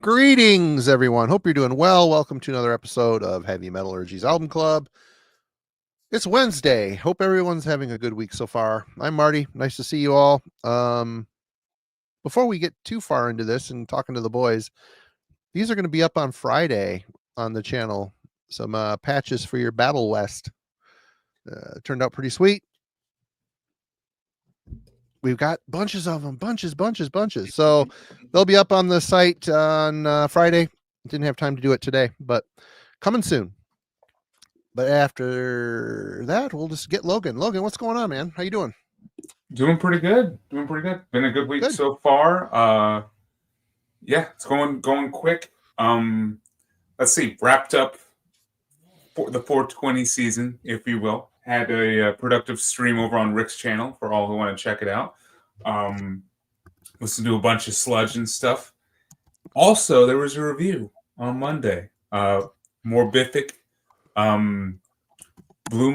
Greetings, everyone. Hope you're doing well. Welcome to another episode of Heavy Metallurgy's Album Club. It's Wednesday. Hope everyone's having a good week so far. I'm Marty. Nice to see you all. Before we get too far into this and talking to the boys, these are going to be up on Friday on the channel. Some patches for your Battle West. Turned out pretty sweet. We've got bunches of them, bunches. So they'll be up on the site on Friday. Didn't have time to do it today, but coming soon. But after that, we'll just get Logan. Logan, what's going on, man? How you doing? Doing pretty good. Been a good week so far. Yeah, it's going quick. Let's see. Wrapped up for the 420 season, if you will. Had a productive stream over on Rick's channel for all who want to check it out. Listened to a bunch of sludge and stuff. Also, there was a review on Monday. Morbific, Bloom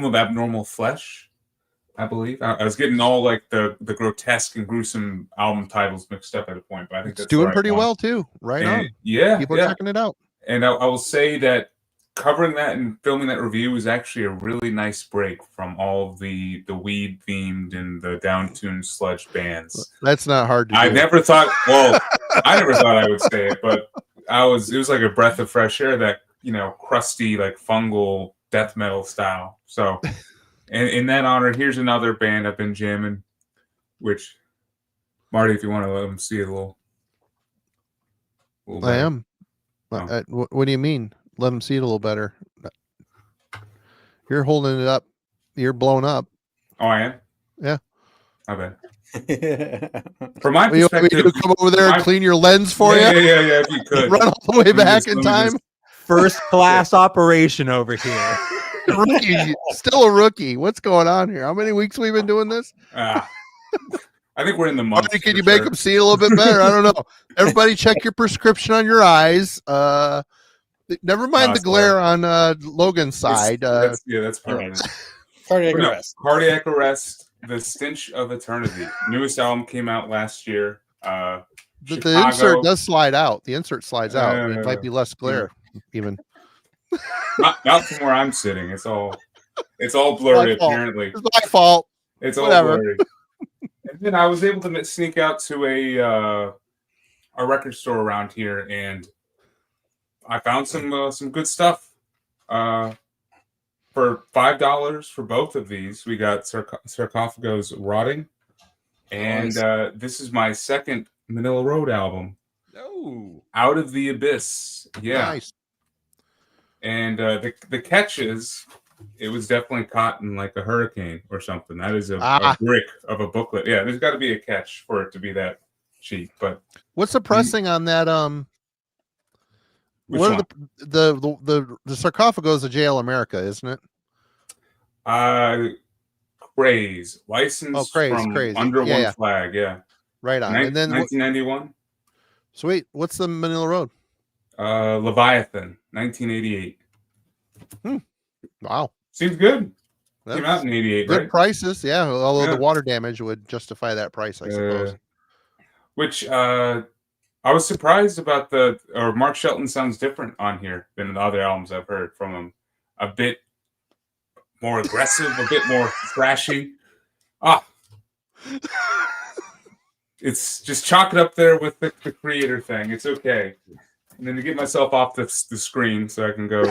of Abnormal Flesh, I believe. I was getting all like the grotesque and gruesome album titles mixed up at a point, but I think it's doing pretty well too. Right on. Yeah, people are checking it out. And I will say that covering that and filming that review was actually a really nice break from all of the weed themed and the down-tuned sludge bands. That's not hard to do. I never thought I would say it, but it was like a breath of fresh air, that, crusty, like fungal death metal style. So and in that honor, here's another band I've been jamming, which, Marty, if you want to let them see it a little I am. Oh. What do you mean? Let them see it a little better. You're holding it up. You're blown up. Oh, I am? Yeah. I bet. From my perspective, you come over there and clean your lens for you? Yeah, if you could. Run all the way back in time. First class operation over here. Rookie. Still a rookie. What's going on here? How many weeks we've been doing this? I think we're in the month. Can you make them see a little bit better? I don't know. Everybody check your prescription on your eyes. Never mind the glare on Logan's side. That's permanent. Cardiac arrest. Cardiac arrest. The Stench of Eternity. Newest album came out last year. The insert does slide out. The insert slides out. It might be less glare, even. Not from where I'm sitting. It's all blurry. Apparently, it's my fault. It's all blurry. And then I was able to sneak out to a record store around here, and I found some good stuff. For $5 for both of these, we got Sarcophago's Rotting, and this is my second Manila Road album. Oh, Out of the Abyss. Yeah, nice. And the catch is, it was definitely caught in like a hurricane or something. That is a brick of a booklet. Yeah, there's got to be a catch for it to be that cheap. But what's the pressing on that? What are the Sarcophagus of JL America, isn't it? Craze license from Crazy. Under One Flag, right on. And then 1991. Sweet. What's the Manila Road? Leviathan, 1988. Wow, seems good. Came out in 88, good right? Prices, yeah. Although the water damage would justify that price, I suppose. Which I was surprised about Mark Shelton sounds different on here than the other albums I've heard from him. A bit more aggressive, a bit more thrashy. It's just chalk it up there with the creator thing. It's okay. And then to get myself off the screen so I can go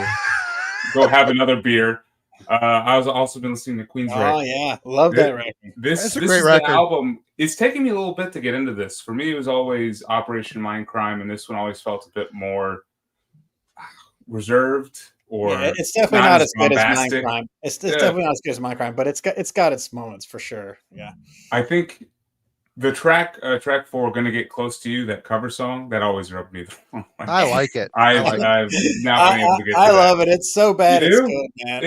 have another beer. I was also been listening to Queen's Record. Oh yeah, love that record. This is the album. It's taking me a little bit to get into this. For me, it was always Operation Mindcrime, and this one always felt a bit more reserved. Or it's definitely not as good as Mindcrime. It's definitely not as good as Mindcrime, but it's got its moments for sure. Yeah, I think the track 4, "Gonna Get Close to You," that cover song, that always rubbed me the wrong way. I like it. I've now been able to get. I love it. It's so bad. It's good, man.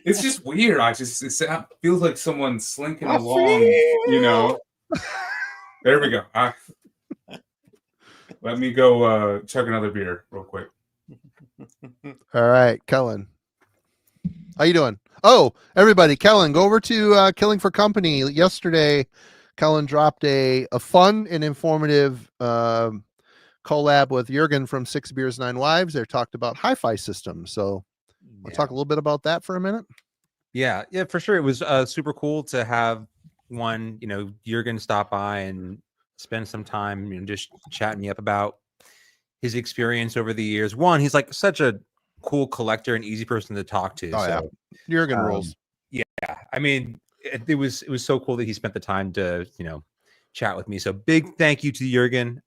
It's just weird. It feels like someone slinking along. There we go. Let me go chug another beer real quick. All right, Kellen. How you doing? Oh, everybody, Kellen, go over to Killing for Company. Yesterday, Kellen dropped a fun and informative collab with Jürgen from 6 Beers, 9 Wives. They talked about hi-fi systems. So we'll talk a little bit about that for a minute. Yeah, for sure. It was super cool to have one, Jürgen stop by and spend some time, just chatting me up about his experience over the years. One, he's like such a cool collector and easy person to talk to. So Jürgen rules. Yeah. I mean, it was so cool that he spent the time to, chat with me. So big thank you to Jürgen.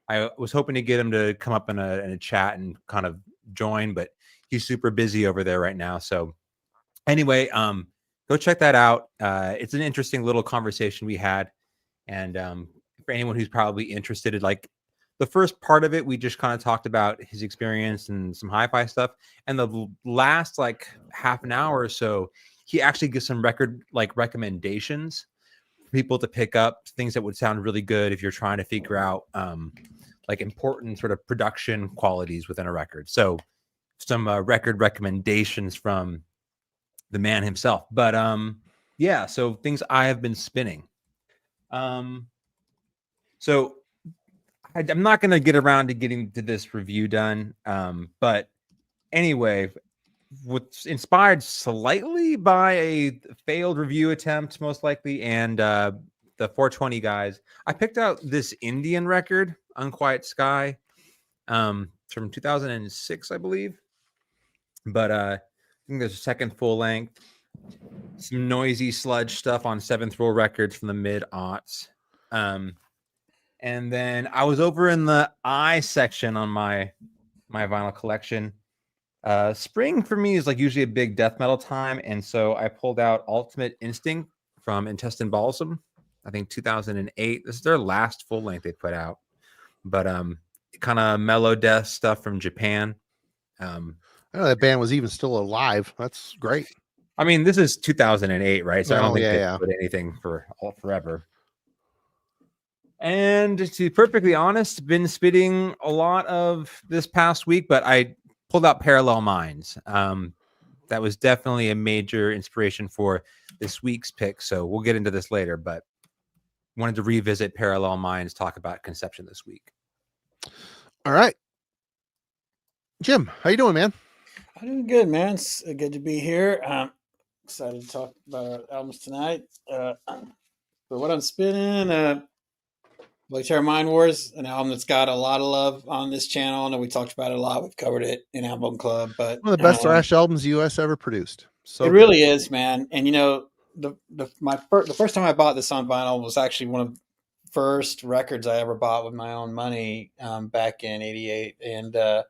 I was hoping to get him to come up in a chat and kind of join, but he's super busy over there right now. So anyway, go check that out. It's an interesting little conversation we had. And for anyone who's probably interested, like the first part of it, we just kind of talked about his experience and some hi-fi stuff. And the last like half an hour or so, he actually gives some record like recommendations for people to pick up, things that would sound really good if you're trying to figure out like important sort of production qualities within a record. So some record recommendations from the man himself. But yeah, so things I have been spinning. So I'm not going to get around to getting to this review done. But anyway, what's inspired slightly by a failed review attempt, most likely, and the 420 guys, I picked out this Indian record, Unquiet Sky, from 2006, I believe. But I think there's a second full length, some noisy sludge stuff on Seventh Roll Records from the mid-aughts. And then I was over in the I section on my vinyl collection. Spring for me is like usually a big death metal time, and so I pulled out Ultimate Instinct from Intestine Balsam, I think 2008. This is their last full length they put out, but kind of mellow death stuff from Japan. I know that band was even still alive. That's great. I mean, this is 2008, right? So I don't think they put anything for forever. And to be perfectly honest, been spitting a lot of this past week, but I pulled out Parallel Minds. That was definitely a major inspiration for this week's pick. So we'll get into this later, but wanted to revisit Parallel Minds, talk about Conception this week. All right. Jim, how you doing, man? I'm doing good, man. It's good to be here. Excited to talk about our albums tonight. But what I'm spinning, Black Mind Wars, an album that's got a lot of love on this channel. I know we talked about it a lot. We've covered it in Album Club, but one of the best thrash albums the U.S. ever produced. So it really is, man. And the first time I bought this on vinyl was actually one of the first records I ever bought with my own money back in '88, and it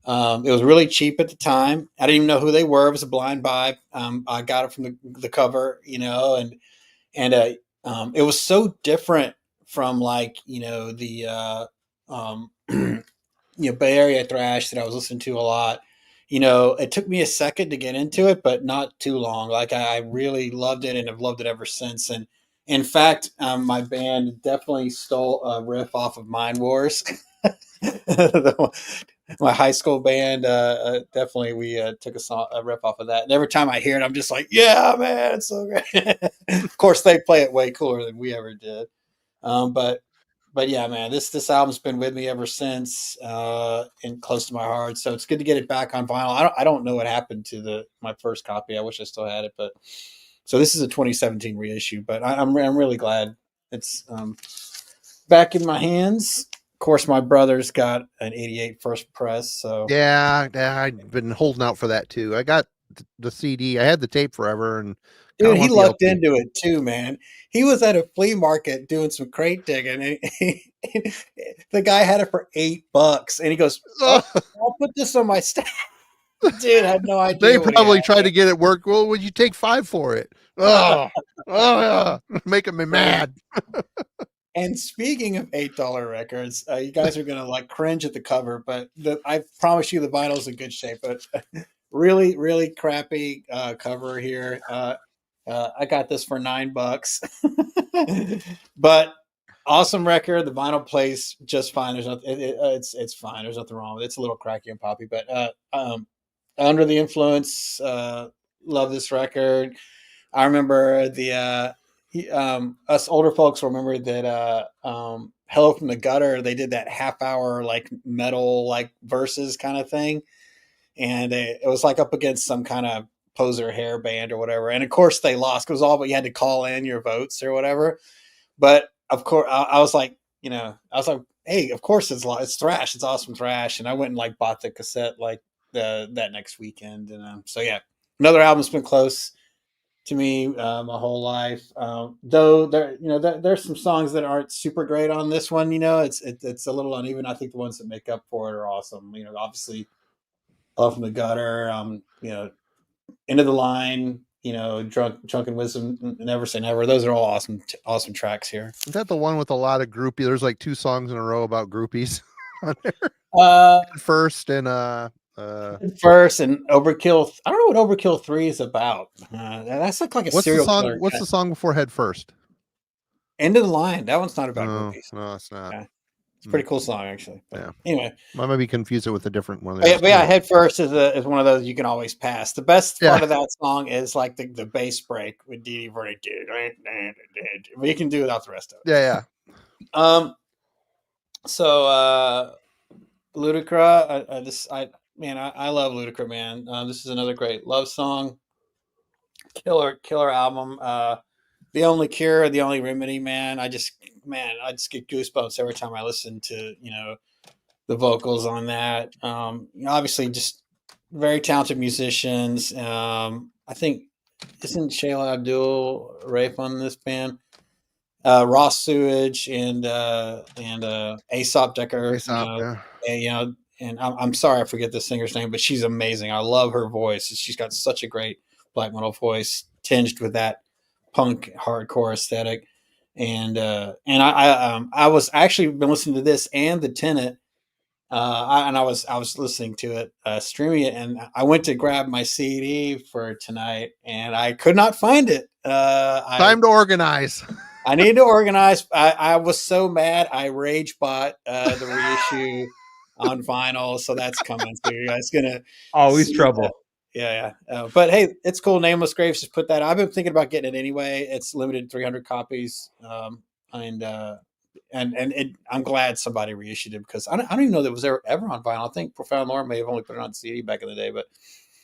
was really cheap at the time. I didn't even know who they were. It was a blind buy. I got it from the cover, and it was so different from the Bay Area thrash that I was listening to a lot. It took me a second to get into it, but not too long. Like I really loved it and have loved it ever since. And in fact, my band definitely stole a riff off of Mind Wars. My high school band, definitely we took a riff off of that. And every time I hear it, I'm just like, yeah, man, it's so great. Of course, they play it way cooler than we ever did. But yeah, man, this album's been with me ever since, and close to my heart. So it's good to get it back on vinyl. I don't know what happened to my first copy. I wish I still had it, but so this is a 2017 reissue. But I'm really glad it's back in my hands. Of course, my brother's got an '88 first press. So yeah, I've been holding out for that too. I got the CD. I had the tape forever, and dude, he lucked into it too, man. He was at a flea market doing some crate digging, and the guy had it for $8, and he goes, "Oh, I'll put this on my stack." Dude, I had no idea. They probably tried to get it work. Well, would you take $5 for it? Making me mad. And speaking of $8 records, you guys are gonna cringe at the cover, but I promise you the vinyl's in good shape. But really, really crappy cover here. I got this for $9, but awesome record. The vinyl plays just fine. There's nothing. It's fine. There's nothing wrong with it. It's a little cracky and poppy, but Under the Influence. Love this record. I remember the us older folks remember that Hello from the Gutter, they did that half hour like metal like verses kind of thing, and it was like up against some kind of poser hair band or whatever, and of course they lost because all but you had to call in your votes or whatever. But of course I was like, hey, of course it's thrash, it's awesome thrash, and I went and like bought the cassette like that next weekend, and so yeah, another album's been close to me my whole life. Though there's some songs that aren't super great on this one. It's a little uneven. I think the ones that make up for it are awesome. Obviously, Love from the Gutter. End of the Line. Drunken Wisdom, Never Say Never. Those are all awesome tracks here. Is that the one with a lot of groupie? There's like 2 songs in a row about groupies on there. First and First and Overkill. I don't know what Overkill 3 is about. That's like a serial killer. What's the song before Head First? End of the Line. That one's not about groupies. No, it's not. Yeah. It's a pretty cool song, actually. But yeah. Anyway, I might be confused it with a different one. But yeah, Head First is one of those you can always pass. The best part of that song is like the bass break with Dee Dee Verdi. But you can do without the rest of it. Yeah. So Ludacris, I love Ludacris, man. This is another great love song. Killer album. The Only Cure, The Only Remedy, man. I just get goosebumps every time I listen to, the vocals on that. Obviously just very talented musicians. I think, isn't Shayla Abdul Rafe on this band? Ross Sewage and Aesop Decker. And I'm sorry I forget the singer's name, but she's amazing. I love her voice. She's got such a great black metal voice, tinged with that punk hardcore aesthetic. And I was actually been listening to this and the Tenet. I was listening to it, streaming it, and I went to grab my CD for tonight, and I could not find it. Time to organize. I need to organize. I was so mad. I rage bought the reissue on vinyl, so that's coming too. It's gonna always trouble. That. Yeah. But hey, it's cool. Nameless Graves just put that. I've been thinking about getting it anyway. It's limited 300 copies, and I'm glad somebody reissued it because I don't even know that it was ever on vinyl. I think Profound Lore may have only put it on CD back in the day. But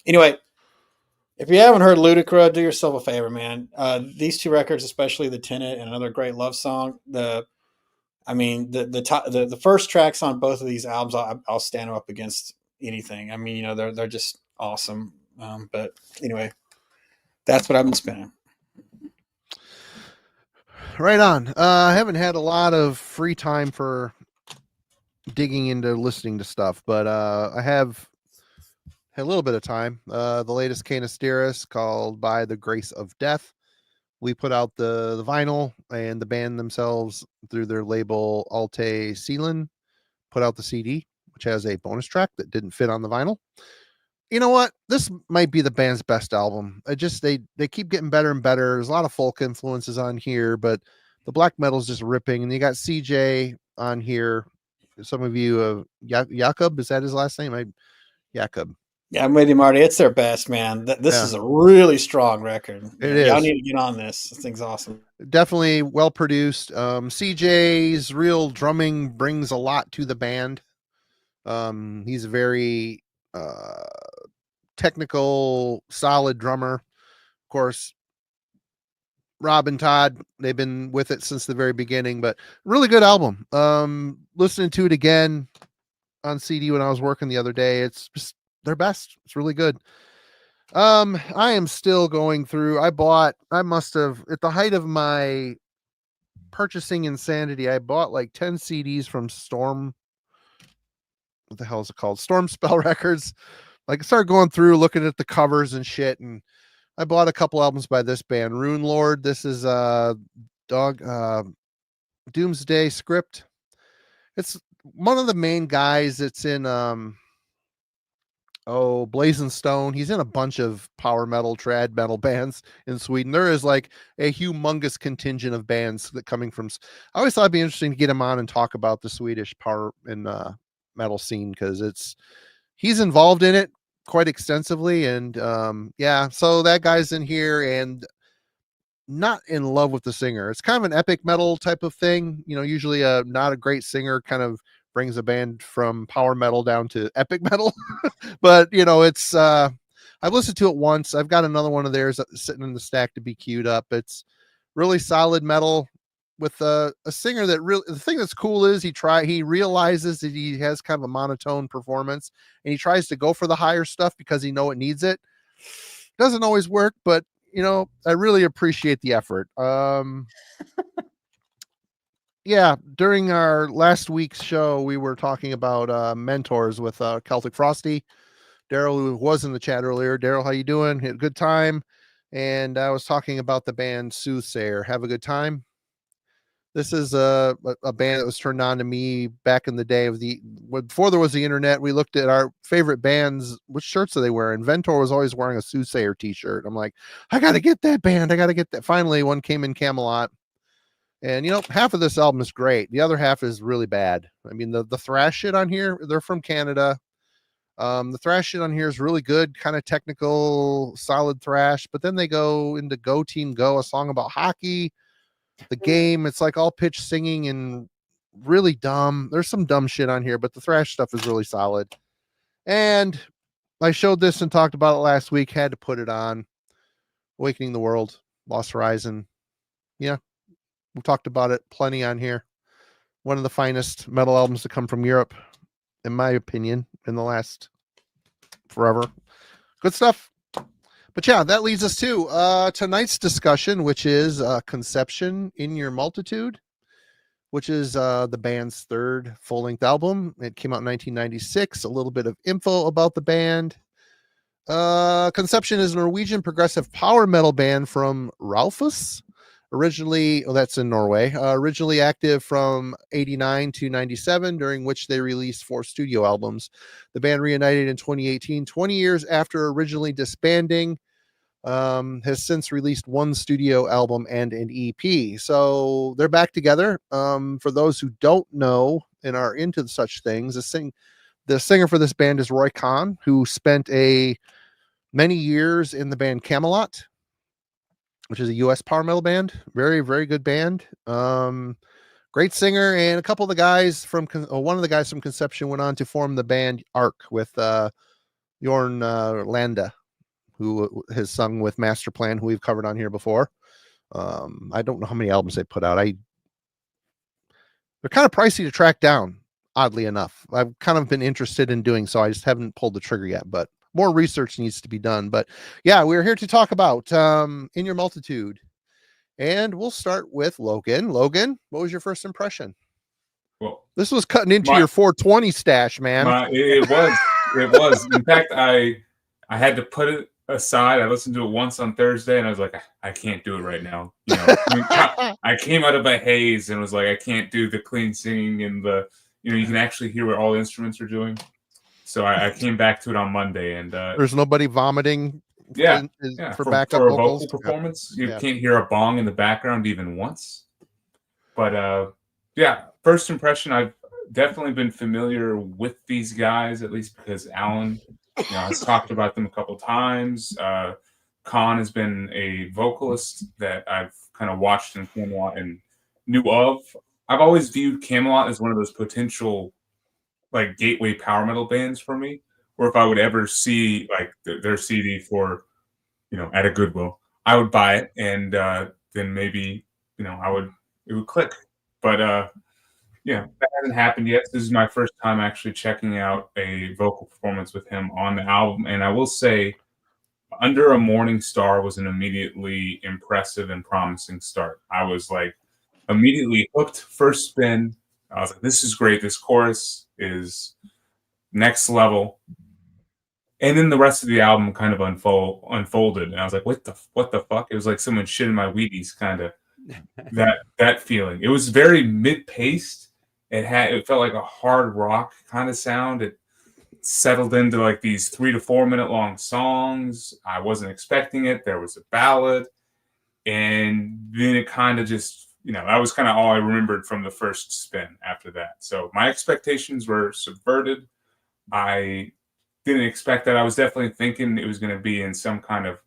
anyway, if you haven't heard Ludacris, do yourself a favor, man. These 2 records, especially the Tenet and another great love song. The first tracks on both of these albums, I'll stand them up against anything. I mean, they're just awesome. But anyway, that's what I've been spinning. Right on. I haven't had a lot of free time for digging into listening to stuff, but I have had a little bit of time. The latest Canisteris called By the Grace of Death. We put out the vinyl, and the band themselves through their label Alte Seelen put out the CD, which has a bonus track that didn't fit on the vinyl. You know what? This might be the band's best album. They keep getting better and better. There's a lot of folk influences on here, but the black metal is just ripping. And you got CJ on here. Some of you, Jakob, is that his last name? Jakob. Yeah, I'm with you, Marty. It's their best, man. This is a really strong record. It is. Y'all need to get on this. This thing's awesome. Definitely well produced. CJ's real drumming brings a lot to the band. He's a very technical, solid drummer. Of course, Rob and Todd, they've been with it since the very beginning, but really good album. Listening to it again on CD when I was working the other day, it's just their best. It's really good. I am still going through. I must have, at the height of my purchasing insanity, I bought like 10 CDs from Storm. What the hell is it called? Storm Spell Records. Like, I started going through looking at the covers and shit, and I bought a couple albums by this band, Rune Lord. This is Doomsday Script. It's one of the main guys that's in Blazing Stone. He's in a bunch of power metal, trad metal bands in Sweden. There is like a humongous contingent of bands that coming from. I always thought it'd be interesting to get him on and talk about the Swedish power and metal scene, because he's involved in it quite extensively. And so that guy's in here, and not in love with the singer. It's kind of an epic metal type of thing. Usually not a great singer kind of brings a band from power metal down to epic metal. But it's I've listened to it once. I've got another one of theirs sitting in the stack to be queued up. It's really solid metal with a singer that really, the thing that's cool is he realizes that he has kind of a monotone performance, and he tries to go for the higher stuff because he it needs it. Doesn't always work, but I really appreciate the effort. Yeah, during our last week's show, we were talking about mentors with Celtic Frosty. Daryl, who was in the chat earlier. Daryl, how you doing? Had a good time. And I was talking about the band Soothsayer. Have a good time. This is a band that was turned on to me back in the day before there was the internet. We looked at our favorite bands. Which shirts are they wearing? Ventor was always wearing a Soothsayer t-shirt. I'm like, I got to get that band. I got to get that. Finally, one came in Camelot. And, half of this album is great. The other half is really bad. I mean, the thrash shit on here, they're from Canada. The thrash shit on here is really good, kind of technical, solid thrash. But then they go into Go Team Go, a song about hockey, the game. It's like all pitch singing and really dumb. There's some dumb shit on here, but the thrash stuff is really solid. And I showed this and talked about it last week. Had to put it on. Awakening the World, Lost Horizon. Yeah, we talked about it plenty on here. One of the finest metal albums to come from Europe, in my opinion, in the last forever. Good stuff. But yeah, that leads us to tonight's discussion, which is Conception in Your Multitude, which is the band's third full-length album. It came out in 1996. A little bit of info about the band. Conception is a Norwegian progressive power metal band from Raufoss. Originally, that's in Norway. Originally active from 89 to 97, during which they released 4 studio albums. The band reunited in 2018, 20 years after originally disbanding. Has since released 1 studio album and an EP. So they're back together. For those who don't know and are into such things, the singer for this band is Roy Khan, who spent many years in the band Camelot, which is a U.S. power metal band. Very, very good band. Great singer. And a couple of the guys one of the guys from Conception went on to form the band Ark with Jorn Landa, who has sung with Master Plan, who we've covered on here before. I don't know how many albums they put out. They're kind of pricey to track down, oddly enough. I've kind of been interested in doing so. I just haven't pulled the trigger yet, but more research needs to be done. But yeah, we're here to talk about In Your Multitude. And we'll start with Logan. Logan, what was your first impression? Well, this was cutting into your 420 stash, man. It was. In fact, I had to put it aside. I listened to it once on Thursday, and I was like, I can't do it right now. I came out of a haze and was like, I can't do the clean singing and the, you can actually hear what all the instruments are doing. So I came back to it on Monday, and there's nobody vomiting. For backup for a vocals? vocal performance. You can't hear a bong in the background even once. But first impression, I've definitely been familiar with these guys, at least because Alan has talked about them a couple times. Khan has been a vocalist that I've kind of watched in Camelot and knew of. I've always viewed Camelot as one of those potential like gateway power metal bands for me, or if I would ever see like their CD for, at a Goodwill, I would buy it, and then maybe, it would click. But that hasn't happened yet. This is my first time actually checking out a vocal performance with him on the album, and I will say, Under a Morning Star was an immediately impressive and promising start. I was like immediately hooked. First spin, I was like, this is great. This chorus is next level. And then the rest of the album kind of unfolded. And I was like, what the fuck? It was like someone shit in my Wheaties, kind of that feeling. It was very mid-paced. It felt like a hard rock kind of sound. It settled into like these 3 to 4 minute long songs. I wasn't expecting it. There was a ballad. And then it kind of just, that was kind of all I remembered from the first spin after that. So my expectations were subverted. I didn't expect that. I was definitely thinking it was going to be in some kind of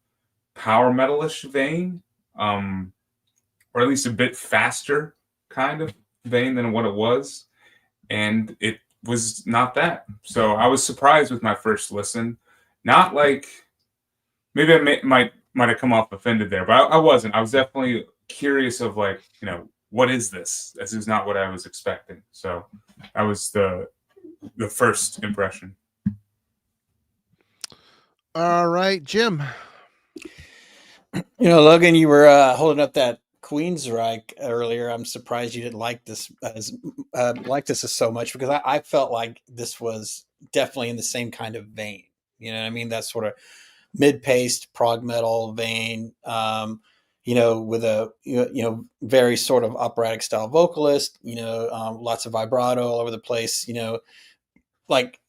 power metalish vein. or at least a bit faster kind of vein than what it was. And it was not that. So I was surprised with my first listen. Not like, maybe I might have come off offended there, but I wasn't. I was definitely curious of like, what is this? This is not what I was expecting. So that was the first impression. All right, Jim. Logan, you were holding up that Queensryche earlier. I'm surprised you didn't like this as so much, because I felt like this was definitely in the same kind of vein. You know what I mean? That sort of mid-paced prog metal vein. With a very sort of operatic style vocalist. Lots of vibrato all over the place. Like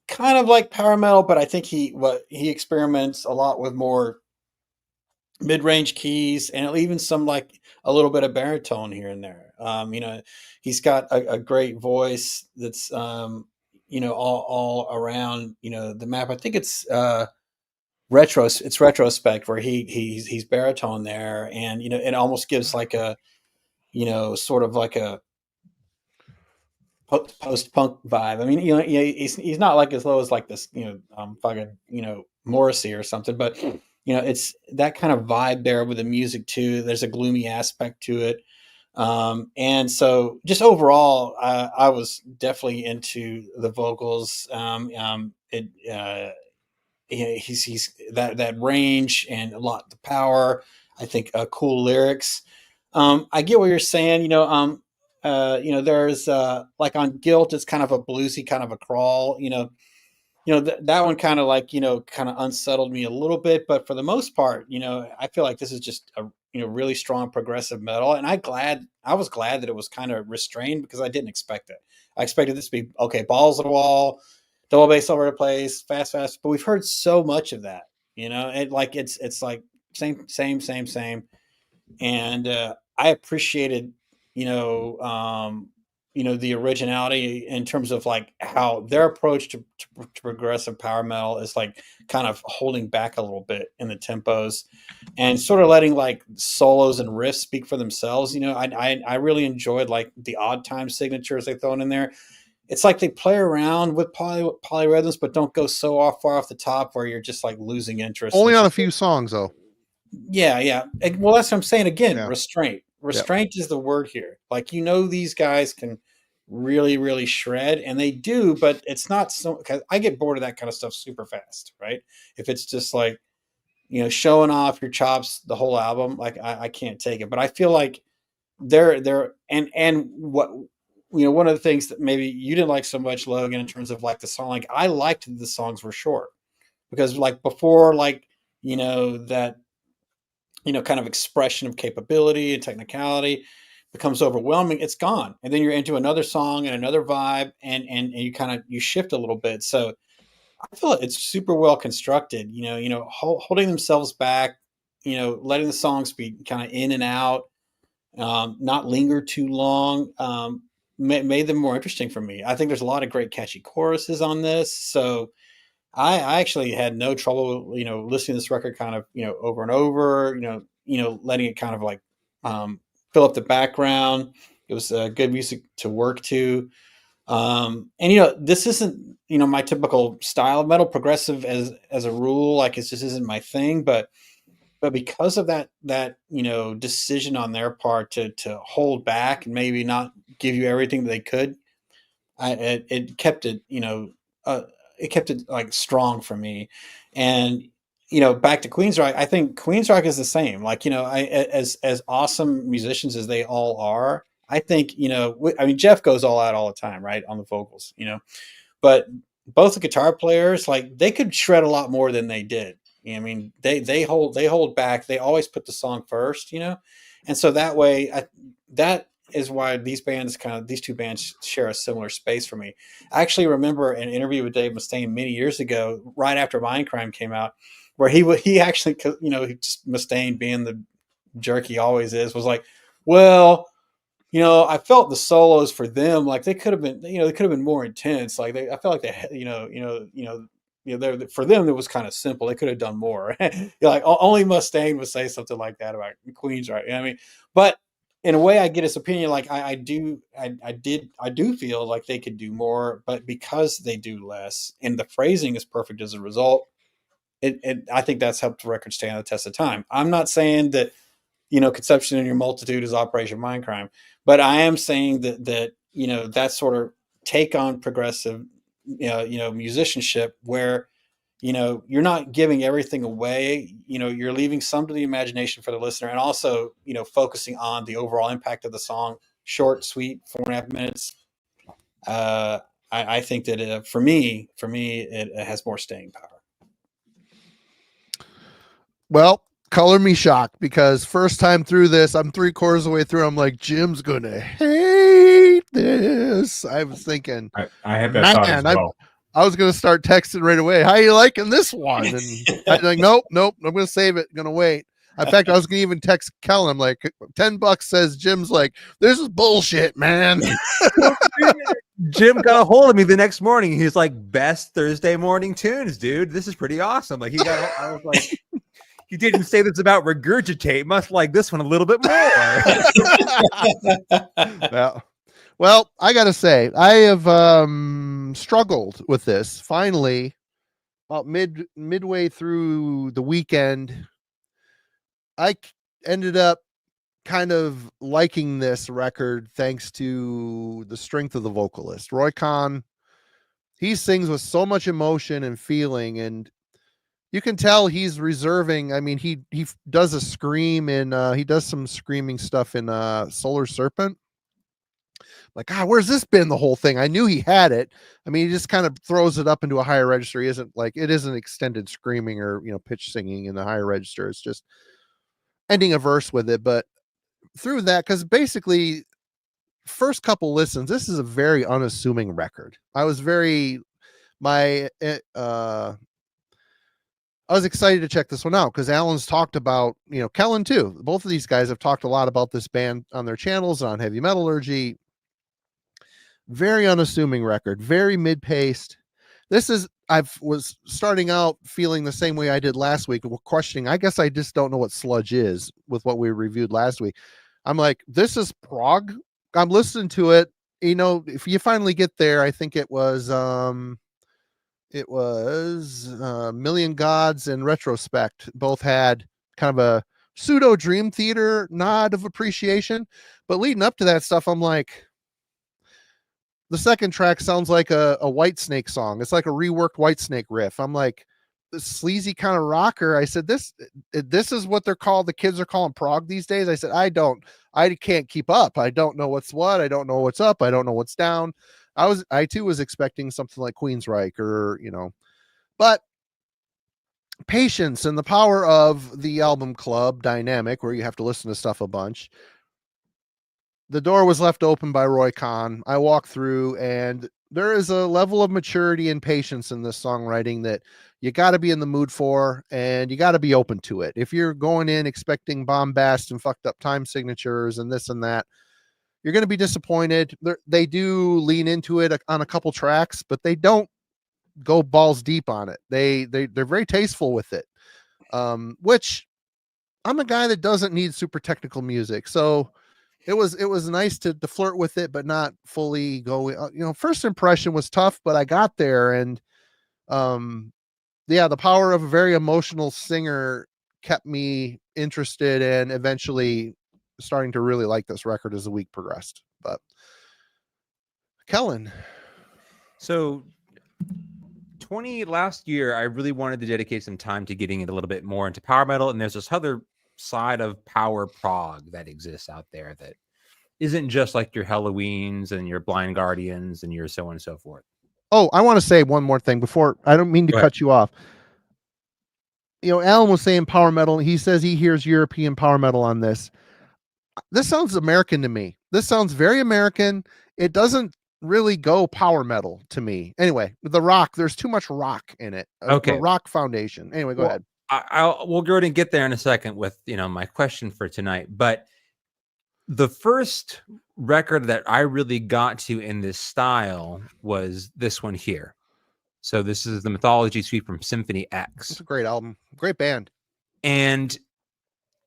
kind of like power metal, but I think he experiments a lot with more mid-range keys and even some like a little bit of baritone here and there. He's got a great voice that's all around the map. I think it's retrospect where he's baritone there, and it almost gives like a sort of like a post-punk vibe. I mean, he's not like as low as like this, fucking, Morrissey or something, but it's that kind of vibe there with the music too. There's a gloomy aspect to it. And so just overall, I was definitely into the vocals. He's that range and a lot of power. I think cool lyrics. I get what you're saying. There's like on Guilt, it's kind of a bluesy kind of a crawl. That one kind of like kind of unsettled me a little bit, but for the most part, I feel like this is just a really strong progressive metal, and I was glad that it was kind of restrained, because I didn't expect it. I expected this to be okay, balls to the wall, double bass all over the place, fast, but we've heard so much of that, and like it's like same, and I appreciated the originality in terms of like how their approach to progressive power metal is like kind of holding back a little bit in the tempos and sort of letting like solos and riffs speak for themselves. I really enjoyed like the odd time signatures they thrown in there. It's like they play around with polyrhythms, but don't go so far off the top where you're just like losing interest. Only on a few songs though. Yeah. Well, that's what I'm saying. Again, Yeah. Restraint is the word here. Like, these guys can really, really shred, and they do, but it's not so, because I get bored of that kind of stuff super fast, right? If it's just like, showing off your chops the whole album, like I can't take it. But I feel like they're and what one of the things that maybe you didn't like so much, Logan, in terms of like the song, like I liked the songs were short, because like before, like that kind of expression of capability and technicality becomes overwhelming, it's gone. And then you're into another song and another vibe, and you kind of, you shift a little bit. So I feel it's super well constructed, holding themselves back, letting the songs be kind of in and out, not linger too long, made them more interesting for me. I think there's a lot of great catchy choruses on this. So I actually had no trouble, listening to this record kind of, over and over, letting it kind of like fill up the background. It was good music to work to. And, this isn't, my typical style of metal, progressive as a rule, like it just isn't my thing, but because of that, decision on their part to hold back and maybe not give you everything that they could, it kept it, it kept it like strong for me. And back to Queensryche, I think Queensryche is the same. Like, as awesome musicians as they all are, I think Jeff goes all out all the time, right, on the vocals, but both the guitar players, like, they could shred a lot more than they did. They hold back. They always put the song first, and so that way, that is why these two bands share a similar space for me. I actually remember an interview with Dave Mustaine many years ago, right after Mindcrime came out, where he actually, Mustaine, being the jerk he always is, was like, well, I felt the solos for them, like they could have been, they could have been more intense. Like I felt like they, for them it was kind of simple. They could have done more. Like only Mustaine would say something like that about Queens, right? I mean, but in a way, I get his opinion. Like I do feel like they could do more, but because they do less, and the phrasing is perfect as a result, I think that's helped the record stand the test of time. I'm not saying that Conception in Your Multitude is Operation Mindcrime, but I am saying that that sort of take on progressive musicianship where you're not giving everything away, you're leaving some to the imagination for the listener, and also focusing on the overall impact of the song. Short, sweet, 4.5 minutes. I think that for me it has more staying power. Well, color me shocked, because first time through this, I'm 3/4 of the way through. I'm like, Jim's gonna hate this. I was thinking, I had that thought as well. I was gonna start texting right away. How you liking this one? And I'm like, nope. I'm gonna save it. Gonna wait. In fact, I was gonna even text Kellen. I'm like, $10 says Jim's like, this is bullshit, man. Jim got a hold of me the next morning. He's like, best Thursday morning tunes, dude. This is pretty awesome. Like I was like, you didn't say this about Regurgitate. Must like this one a little bit more. Well, I gotta say, I have struggled with this. Finally, about midway through the weekend, I ended up kind of liking this record thanks to the strength of the vocalist. Roy Khan, he sings with so much emotion and feeling, and you can tell he's reserving. I mean, he does a scream in he does some screaming stuff in Solar Serpent. Like, God, where's this been the whole thing? I knew he had it. I mean, he just kind of throws it up into a higher register. He isn't like, it isn't extended screaming or pitch singing in the higher register. It's just ending a verse with it. But through that, because basically first couple listens, this is a very unassuming record. I was excited to check this one out because Alan's talked about, Kellen too. Both of these guys have talked a lot about this band on their channels, on Heavy Metallurgy. Very unassuming record, very mid-paced. I was starting out feeling the same way I did last week, questioning, I guess I just don't know what sludge is with what we reviewed last week. I'm like, this is prog. I'm listening to it. If you finally get there, I think it was Million Gods and Retrospect both had kind of a pseudo Dream Theater nod of appreciation. But leading up to that stuff, I'm like, the second track sounds like a Whitesnake song. It's like a reworked Whitesnake riff. I'm like, this sleazy kind of rocker. I said, this is what they're called. The kids are calling prog these days. I said, I can't keep up. I don't know what's what. I don't know what's up. I don't know what's down. I too was expecting something like Queensryche or, but patience and the power of the album club dynamic where you have to listen to stuff a bunch. The door was left open by Roy Khan. I walked through, and there is a level of maturity and patience in this songwriting that you got to be in the mood for, and you got to be open to it. If you're going in expecting bombast and fucked up time signatures and this and that, you're going to be disappointed. They do lean into it on a couple tracks, but they don't go balls deep on it. They're very tasteful with it, which I'm a guy that doesn't need super technical music. So it was nice to flirt with it, but not fully go. First impression was tough, but I got there, and the power of a very emotional singer kept me interested and eventually starting to really like this record as the week progressed. But Kellen, so last year, I really wanted to dedicate some time to getting it a little bit more into power metal, and there's this other side of power prog that exists out there that isn't just like your Halloweens and your Blind Guardians and your so on and so forth. Oh, I want to say one more thing before. I don't mean to cut you off. Alan was saying power metal. He says he hears European power metal on this. This sounds American to me. This sounds very American. It doesn't really go power metal to me. Anyway, the rock, there's too much rock in it. Okay. The rock foundation. Anyway, go ahead. We'll go ahead and get there in a second with, my question for tonight. But the first record that I really got to in this style was this one here. So this is the Mythology suite from Symphony X. It's a great album, great band. And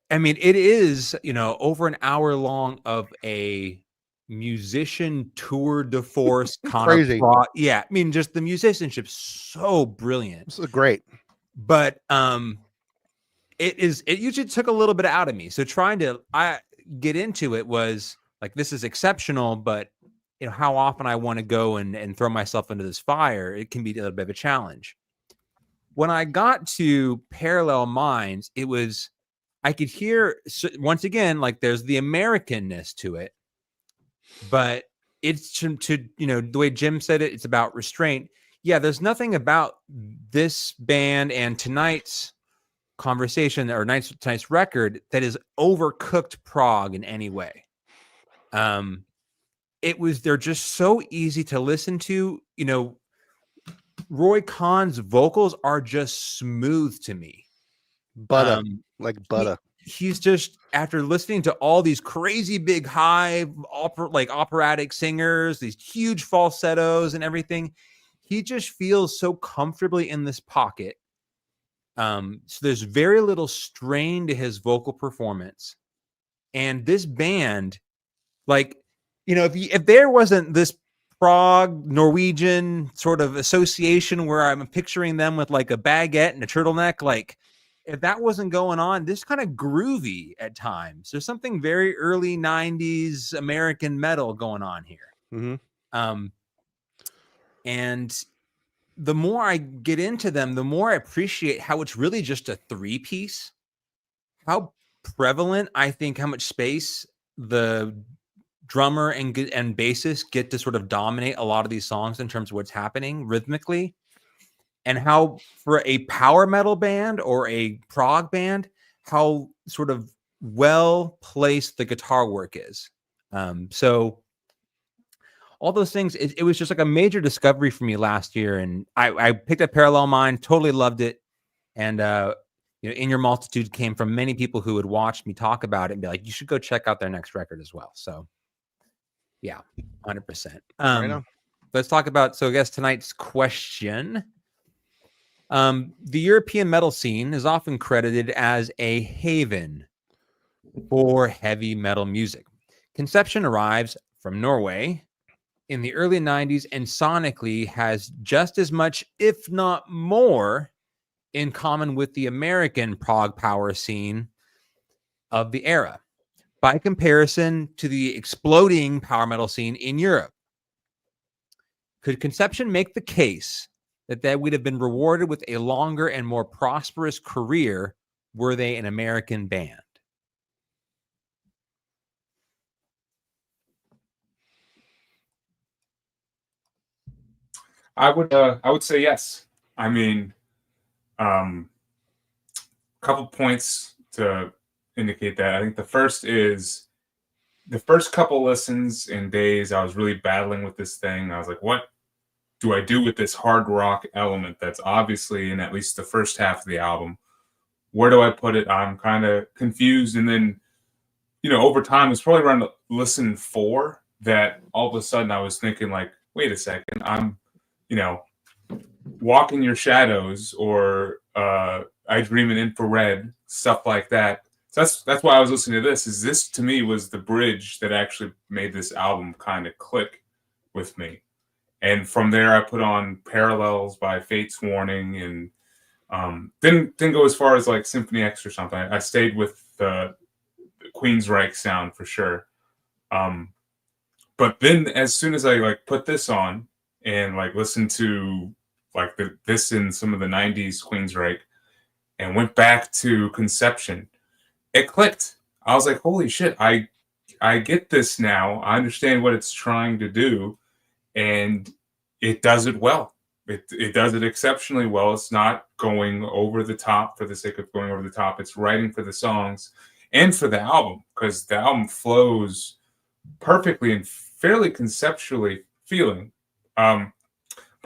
I mean, it is, over an hour long of a musician tour de force kind Crazy. of yeah, I mean, just the musicianship so brilliant. This is great. But it usually took a little bit out of me. So trying to get into it was like, this is exceptional, but how often I want to go and throw myself into this fire, it can be a little bit of a challenge. When I got to Parallel Minds, I could hear, once again, like there's the Americanness to it, but it's to the way Jim said it, it's about restraint. Yeah, there's nothing about this band and tonight's conversation or tonight's record that is overcooked prog in any way. They're just so easy to listen to. Roy Khan's vocals are just smooth to me. Butter, like butter. He's just, after listening to all these crazy big high operatic singers, these huge falsettos and everything, he just feels so comfortably in this pocket. So there's very little strain to his vocal performance. And this band, if there wasn't this prog Norwegian sort of association where I'm picturing them with like a baguette and a turtleneck, if that wasn't going on, this kind of groovy at times. There's something very early 90s American metal going on here. Mm-hmm. And the more I get into them, the more I appreciate how it's really just a 3-piece. How prevalent, I think, how much space the drummer and bassist get to sort of dominate a lot of these songs in terms of what's happening rhythmically. And how, for a power metal band or a prog band, how sort of well placed the guitar work is. So all those things, it was just like a major discovery for me last year. And I picked up Parallel Mind, totally loved it. And, In Your Multitude came from many people who would watch me talk about it and be like, you should go check out their next record as well. So yeah, 100%. Let's talk about, I guess tonight's question. The European metal scene is often credited as a haven for heavy metal music. Conception arrives from Norway in the early 90s and sonically has just as much, if not more, in common with the American prog power scene of the era, by comparison to the exploding power metal scene in Europe. Could Conception make the case that they would have been rewarded with a longer and more prosperous career were they an American band? I would say yes. I mean, couple points to indicate that. I think the first is the first couple listens and days, I was really battling with this thing. I was like, what do I do with this hard rock element that's obviously in at least the first half of the album? Where do I put it? I'm kind of confused. And then, over time, it's probably around listen 4 that all of a sudden I was thinking like, wait a second, I'm, Walk in Your Shadows or I Dream in Infrared, stuff like that. So that's why I was listening to this. Is this to me was the bridge that actually made this album kind of click with me. And from there, I put on Parallels by Fate's Warning, and didn't go as far as like Symphony X or something. I stayed with the Queensryche sound for sure. But then, as soon as I put this on and listened to this in some of the '90s Queensryche, and went back to Conception, it clicked. I was like, holy shit! I get this now. I understand what it's trying to do. And it does it well. It does it exceptionally well. It's not going over the top for the sake of going over the top. It's writing for the songs and for the album, because the album flows perfectly and fairly conceptually feeling. But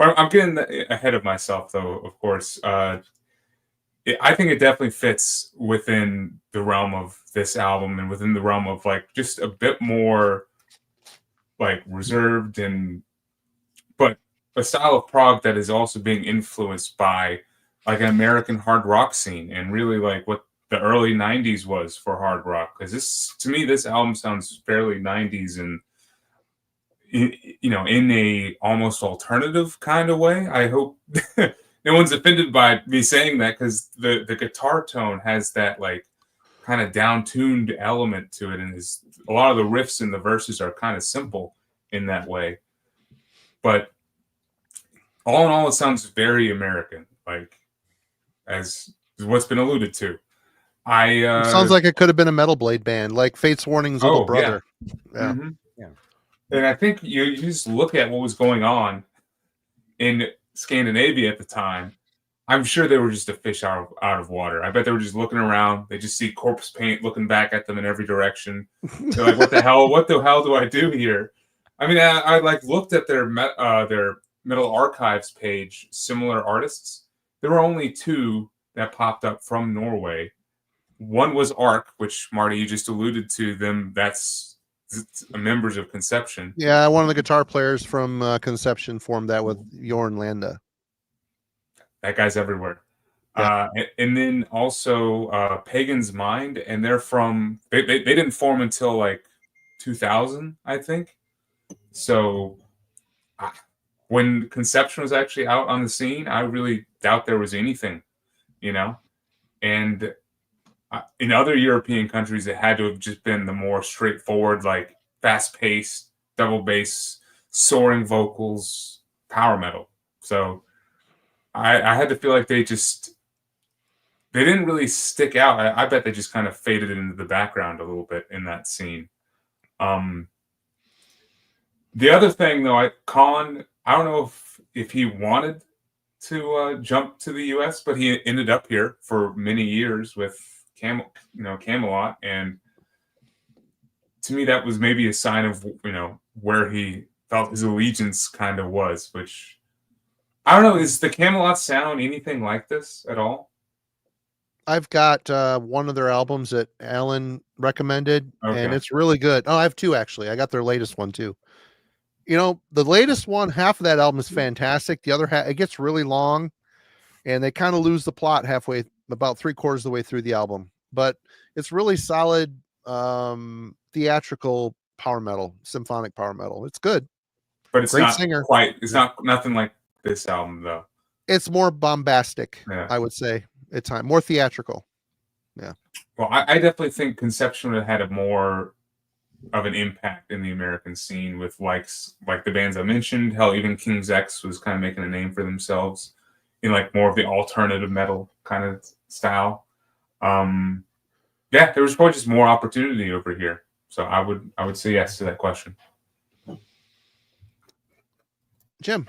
I'm getting ahead of myself, though, of course. I think it definitely fits within the realm of this album and within the realm of just a bit more reserved but a style of prog that is also being influenced by like an American hard rock scene, and really like what the early 90s was for hard rock. Because this, to me, this album sounds fairly 90s, and in a almost alternative kind of way. I hope no one's offended by me saying that, because the guitar tone has that like kind of down-tuned element to it, and is a lot of the riffs and the verses are kind of simple in that way. But all in all, it sounds very American, like as what's been alluded to. It sounds like it could have been a Metal Blade band, like Fate's Warning's little brother. Yeah. Mm-hmm. And I think you just look at what was going on in Scandinavia at the time. I'm sure they were just a fish out of water. I bet they were just looking around. They just see corpse paint looking back at them in every direction. They're like, "What the hell? What the hell do I do here?" I mean, I like looked at their Metal Archives page, similar artists. There were only 2 that popped up from Norway. One was Ark, which Marty, you just alluded to them. That's members of Conception. Yeah, one of the guitar players from Conception formed that with Jorn Landa. That guy's everywhere. Yeah. And then also Pagan's Mind, and they're from they didn't form until like 2000, I think. So when Conception was actually out on the scene, I really doubt there was anything, and in other European countries, it had to have just been the more straightforward, like fast-paced, double bass, soaring vocals, power metal. So I had to feel like they didn't really stick out. I bet they just kind of faded into the background a little bit in that scene. The other thing, though, Colin, I don't know if he wanted to jump to the U.S., but he ended up here for many years with Camelot, and to me that was maybe a sign of where he felt his allegiance kind of was, which I don't know. Is the Camelot sound anything like this at all? I've got one of their albums that Alan recommended, and it's really good. Oh, I have 2 actually. I got their latest one too. The latest one, half of that album is fantastic. The other half, it gets really long, and they kind of lose the plot halfway, about 3/4 of the way through the album. But it's really solid theatrical power metal, symphonic power metal. It's good. But it's not singer. It's not nothing like this album though. It's more bombastic, I would say, at time, more theatrical. Yeah. Well, I definitely think Conception had a more of an impact in the American scene with like the bands I mentioned. Hell, even King's X was kind of making a name for themselves in like more of the alternative metal kind of style. There was probably just more opportunity over here. So I would say yes to that question. Jim.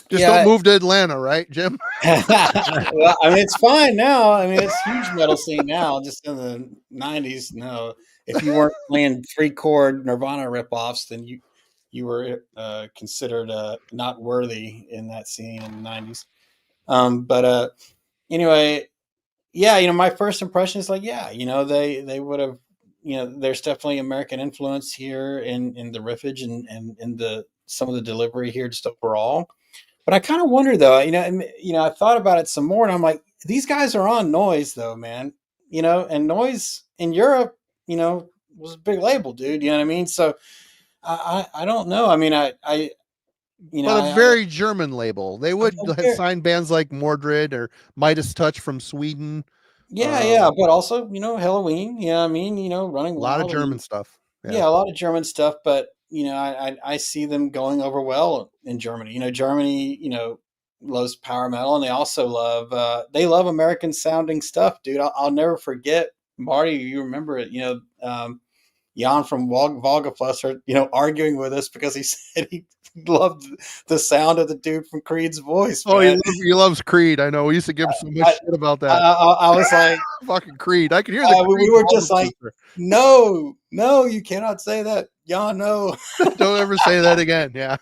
Don't move to Atlanta, right, Jim? Well, I mean, it's fine now. I mean, it's huge metal scene now. Just in the 90s, no. If you weren't playing 3-chord Nirvana ripoffs, then you were considered not worthy in that scene in the 90s. But anyway, my first impression is like, they would have, there's definitely American influence here in the riffage and in the some of the delivery here just overall. But I kind of wonder though, I thought about it some more, and I'm like, these guys are on Noise though, man. And Noise in Europe, was a big label, dude. You know what I mean? So I don't know. I mean, but a very German label. They would have signed bands like Mordred or Midas Touch from Sweden. Yeah, but also, Halloween. Yeah, I mean, Running a lot of German stuff. Yeah, a lot of German stuff, but I see them going over well in Germany. Germany, loves power metal, and they also love American sounding stuff, dude. I'll never forget, Marty. You remember it? Jan from Volgaplus, arguing with us because he said he loved the sound of the dude from Creed's voice. Oh, he loves Creed. I know. We used to give him so much shit about that. I was like, fucking Creed. I could hear the we were just like, no, you cannot say that. Jan, no. Don't ever say that again. Yeah.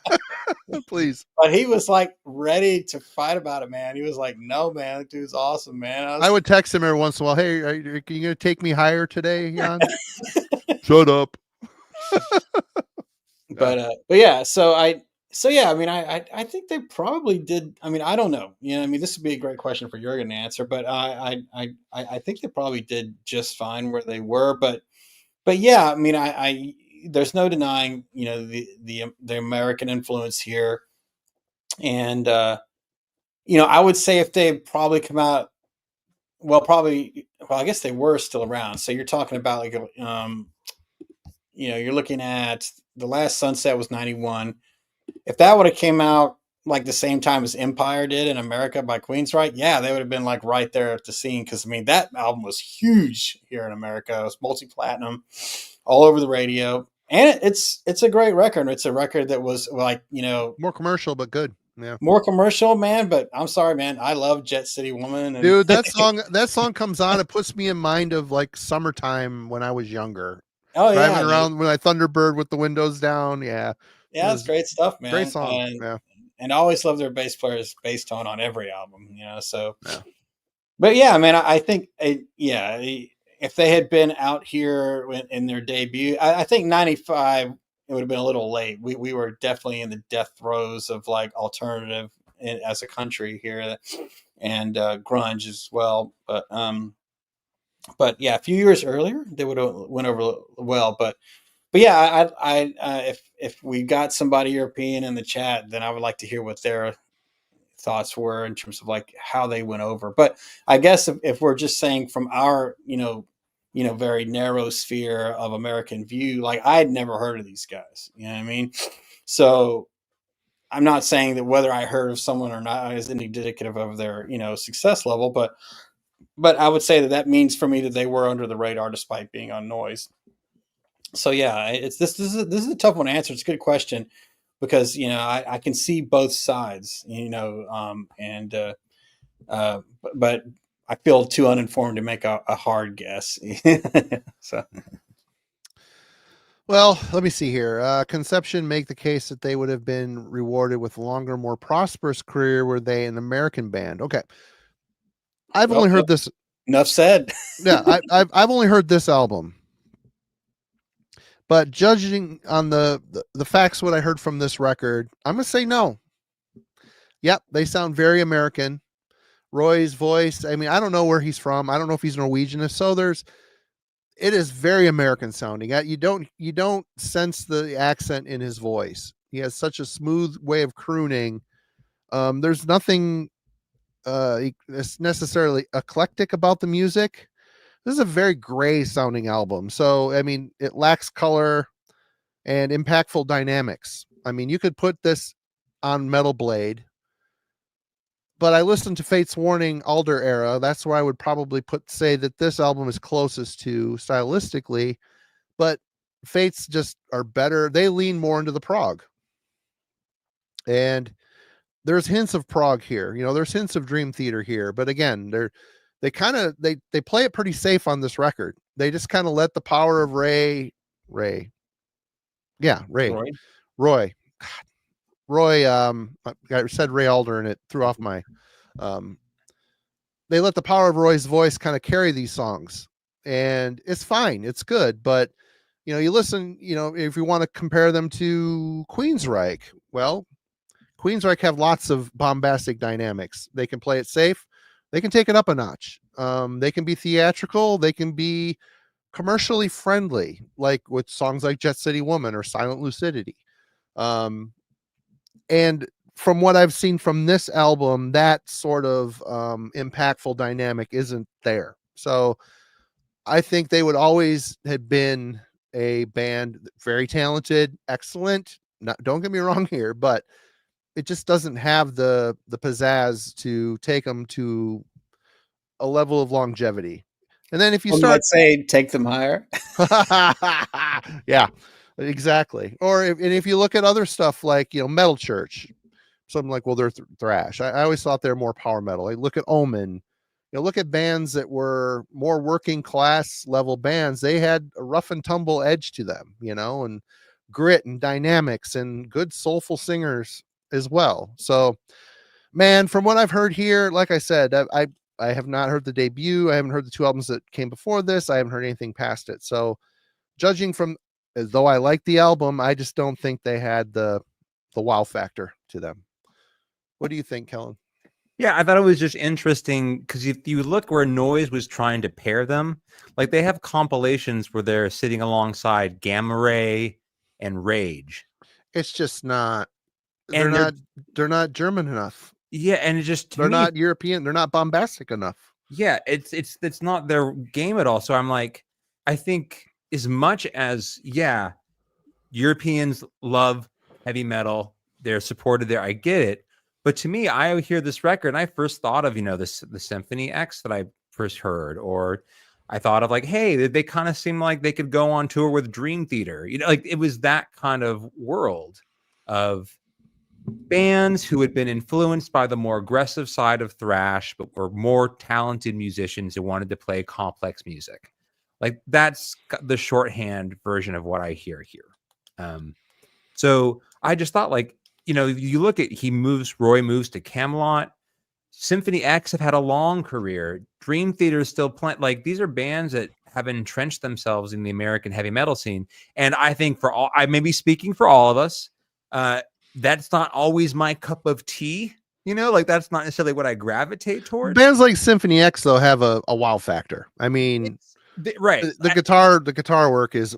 Please. But he was like ready to fight about it, man. He was like, no, man, that dude's awesome, man. I would text him every once in a while. Hey, are you going to take me higher today, Jan? Shut up. But yeah, so So yeah, I mean, I think they probably did. I mean, I don't know. You know, I mean, this would be a great question for Jurgen to answer, but I think they probably did just fine where they were. But yeah, I mean, I there's no denying, you know, the American influence here, and you know, I would say if they probably come out, well, I guess they were still around. So you're talking about like, you know, you're looking at The Last Sunset was 91. If that would have came out like the same time as Empire did in America by Queensryche, yeah, they would have been like right there at the scene. Because I mean, that album was huge here in America. It was multi-platinum, all over the radio, and it's a great record. It's a record that was like, you know, More commercial, but good. Yeah. more commercial, man. But I'm sorry, man. I love Jet City Woman. And Dude, that song comes on. It puts me in mind of like summertime when I was younger. oh yeah, Driving dude. around with my Thunderbird with the windows down. Yeah. Yeah, it's great stuff, man. Great song. Yeah. And I always love their bass player's bass tone on every album, you know. So, Yeah. but yeah, I mean, I think, yeah, if they had been out here in their debut, I think 95, it would have been a little late. We were definitely in the death throes of like alternative as a country here, and grunge as well. But yeah, a few years earlier, they would have went over well. But yeah, if we got somebody European in the chat, then I would like to hear what their thoughts were in terms of like how they went over. But I guess if we're just saying from our, you know, very narrow sphere of American view, like I had never heard of these guys, you know what I mean? So I'm not saying that whether I heard of someone or not is indicative of their, you know, success level, but I would say that means for me that they were under the radar despite being on Noise. So yeah, it's this is a tough one to answer. It's a good question because, you know, I can see both sides, you know, but I feel too uninformed to make a hard guess. So, Well, let me see here. Conception make the case that they would have been rewarded with a longer, more prosperous career were they an American band. Okay. I've only heard this. Enough said. Yeah, I've only heard this album. But judging on the facts, what I heard from this record, I'm going to say no. Yep, they sound very American. Roy's voice, I mean, I don't know where he's from. I don't know if he's Norwegian. If so, it is very American sounding. You don't sense the accent in his voice. He has such a smooth way of crooning. There's nothing necessarily eclectic about the music. This is a very gray sounding album. So, I mean, it lacks color and impactful dynamics. I mean, you could put this on Metal Blade, but I listened to Fate's Warning Alder era. That's where I would probably say that this album is closest to stylistically, but Fate's just are better. They lean more into the prog. And there's hints of prog here. You know, there's hints of Dream Theater here, but again, they play it pretty safe on this record. They just kind of let the power of Roy. I said Ray Alder and it threw off my, they let the power of Roy's voice kind of carry these songs, and it's fine. It's good. But, you know, you listen, you know, if you want to compare them to Queensryche, well, Queensryche have lots of bombastic dynamics. They can play it safe. They can take it up a notch. They can be theatrical. They can be commercially friendly, like with songs like Jet City Woman or Silent Lucidity. And from what I've seen from this album, that sort of impactful dynamic isn't there. So I think they would always have been a band, very talented, excellent. Don't get me wrong here, but it just doesn't have the pizzazz to take them to a level of longevity. And then if you start, let's say, take them higher. Yeah, exactly. Or if you look at other stuff like, you know, Metal Church, something like, well, they're thrash. I always thought they're more power metal. I look at Omen, you know, look at bands that were more working class level bands. They had a rough and tumble edge to them, you know, and grit and dynamics and good soulful singers as well. So, man, from what I've heard here, like I said, I have not heard the debut. I haven't heard the two albums that came before this. I haven't heard anything past it. So, judging from, as though I like the album, I just don't think they had the wow factor to them. What do you think, Kellen? Yeah, I thought it was just interesting because if you look where Noise was trying to pair them, like they have compilations where they're sitting alongside Gamma Ray and Rage. It's just not. And They're not German enough. Yeah, and it just they're not European. They're not bombastic enough. Yeah, it's not their game at all. So I'm like, I think as much as Europeans love heavy metal, they're supported there. I get it. But to me, I hear this record and I first thought of, the Symphony X that I first heard, or I thought of like, hey, they kind of seem like they could go on tour with Dream Theater. Like it was that kind of world of bands who had been influenced by the more aggressive side of thrash, but were more talented musicians who wanted to play complex music. Like that's the shorthand version of what I hear here. So I just thought like, you look at Roy moves to Camelot. Symphony X have had a long career. Dream Theater is still playing. Like these are bands that have entrenched themselves in the American heavy metal scene. And I think I may be speaking for all of us. That's not always my cup of tea. Like that's not necessarily what I gravitate towards. Bands like Symphony X though have a wow factor. I mean, right. The guitar work is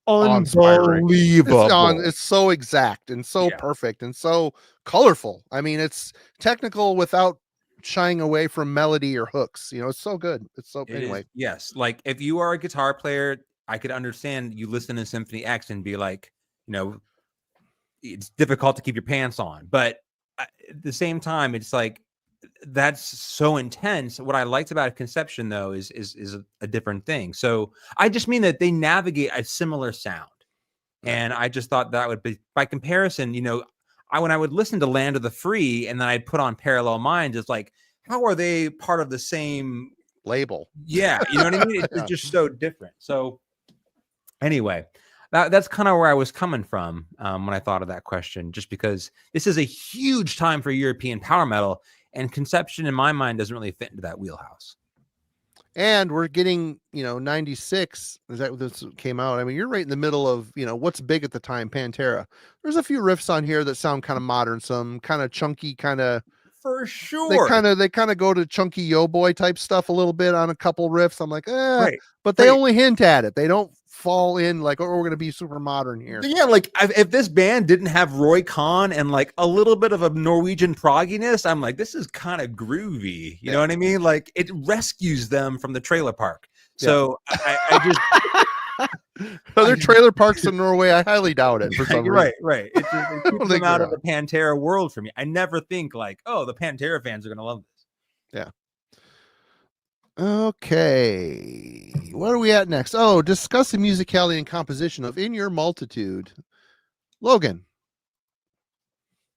unbelievable. It's so exact and so perfect and so colorful. I mean, it's technical without shying away from melody or hooks. It's so good. Anyway. Yes. Like if you are a guitar player, I could understand you listen to Symphony X and be like, it's difficult to keep your pants on. But at the same time, it's like, that's so intense. What I liked about Conception though is a different thing. So I just mean that they navigate a similar sound, and I just thought that would be, by comparison, when I would listen to Land of the Free and then I'd put on Parallel Minds, it's like, how are they part of the same label? Yeah, you know what I mean. It's just so different. So anyway, that's kind of where I was coming from when I thought of that question. Just because this is a huge time for European power metal. And Conception, in my mind, doesn't really fit into that wheelhouse. And we're getting, 96. Is that what this came out? I mean, you're right in the middle of, what's big at the time, Pantera. There's a few riffs on here that sound kind of modern, some kind of chunky, kind of. For sure. They kind of go to chunky yo boy type stuff a little bit on a couple riffs. I'm like, right. But they only hint at it. They don't fall in like, we're going to be super modern here. Yeah, like if this band didn't have Roy Khan and like a little bit of a Norwegian progginess, I'm like, this is kind of groovy. You know what I mean? Like it rescues them from the trailer park. So I just other trailer parks in Norway, I highly doubt it for some reason. Right. It keeps them out of the Pantera world for me. I never think like, oh, the Pantera fans are gonna love this. Yeah. Okay, where are we at next? Oh, discuss the musicality and composition of In Your Multitude. Logan.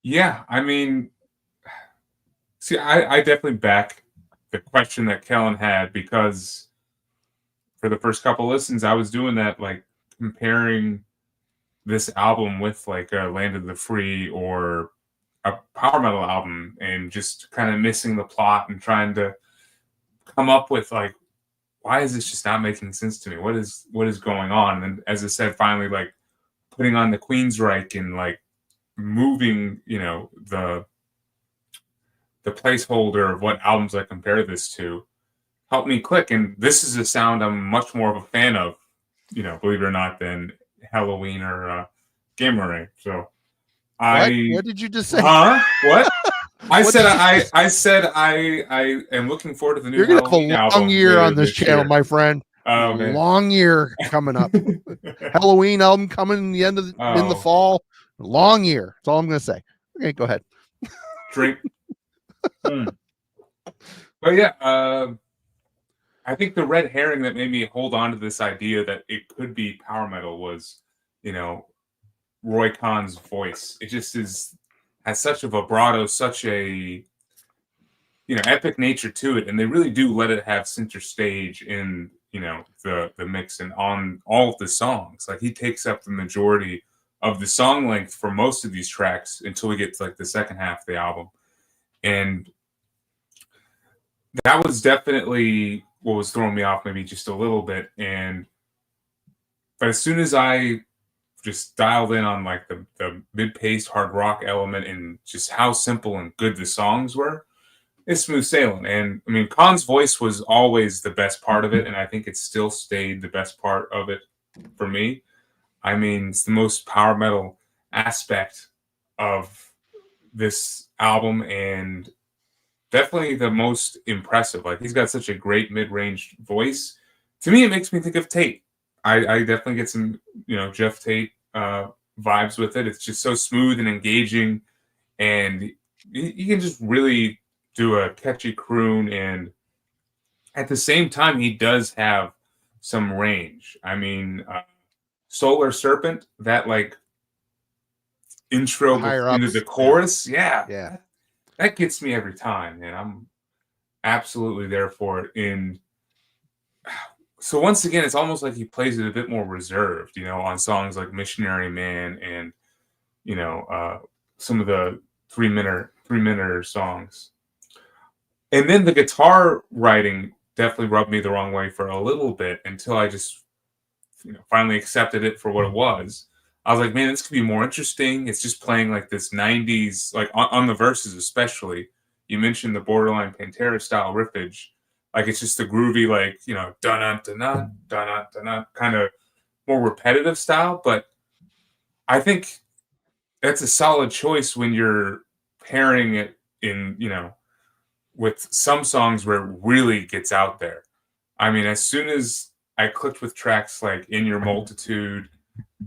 Yeah, I mean, see, I definitely back the question that Kellen had, because for the first couple listens, I was doing that, like comparing this album with like a Land of the Free or a power metal album, and just kind of missing the plot and trying to come up with like, why is this just not making sense to me? What is going on? And then, as I said, finally like putting on the Queensryche and like moving, the placeholder of what albums I compare this to helped me click. And this is a sound I'm much more of a fan of, believe it or not, than Halloween or Gamma Ray. So what did you just say? What? I said I am looking forward to the new. You're gonna have a long year on this channel, my friend. Oh, man. Long year coming up. Halloween album coming in the end of in the fall. Long year. That's all I'm gonna say. Okay, go ahead. Drink. But yeah, I think the red herring that made me hold on to this idea that it could be power metal was, Roy Khan's voice. It just has such a vibrato, such a epic nature to it, and they really do let it have center stage in the mix and on all of the songs. Like he takes up the majority of the song length for most of these tracks until we get to like the second half of the album, and that was definitely what was throwing me off maybe just a little bit. But as soon as I just dialed in on like the mid-paced hard rock element and just how simple and good the songs were. It's smooth sailing. And I mean, Khan's voice was always the best part of it, and I think it still stayed the best part of it for me. I mean, it's the most power metal aspect of this album, and definitely the most impressive. Like, he's got such a great mid-range voice. To me, it makes me think of Tate. I definitely get some, Jeff Tate vibes with it. It's just so smooth and engaging, and you can just really do a catchy croon, and at the same time, he does have some range. I mean, Solar Serpent, that like intro into the chorus, yeah, that gets me every time, and I'm absolutely there for it. And so once again, it's almost like he plays it a bit more reserved, on songs like Missionary Man and some of the three-minute songs. And then the guitar writing definitely rubbed me the wrong way for a little bit until I just finally accepted it for what it was. I was like, man, this could be more interesting. It's just playing like this 90s, like on the verses especially. You mentioned the borderline Pantera style riffage. Like, it's just the groovy, like, dun-dun-dun-dun, dun-dun-dun-dun, kind of more repetitive style. But I think that's a solid choice when you're pairing it in, with some songs where it really gets out there. I mean, as soon as I clicked with tracks like In Your Multitude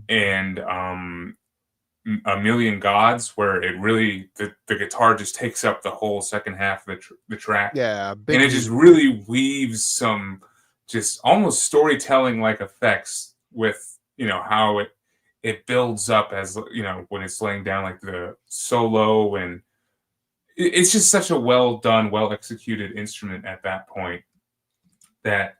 and A Million Gods, where it really, the guitar just takes up the whole second half of the track. Yeah. And it just really weaves some just almost storytelling like effects with, how it builds up as, when it's laying down like the solo, and it's just such a well done, well executed instrument at that point that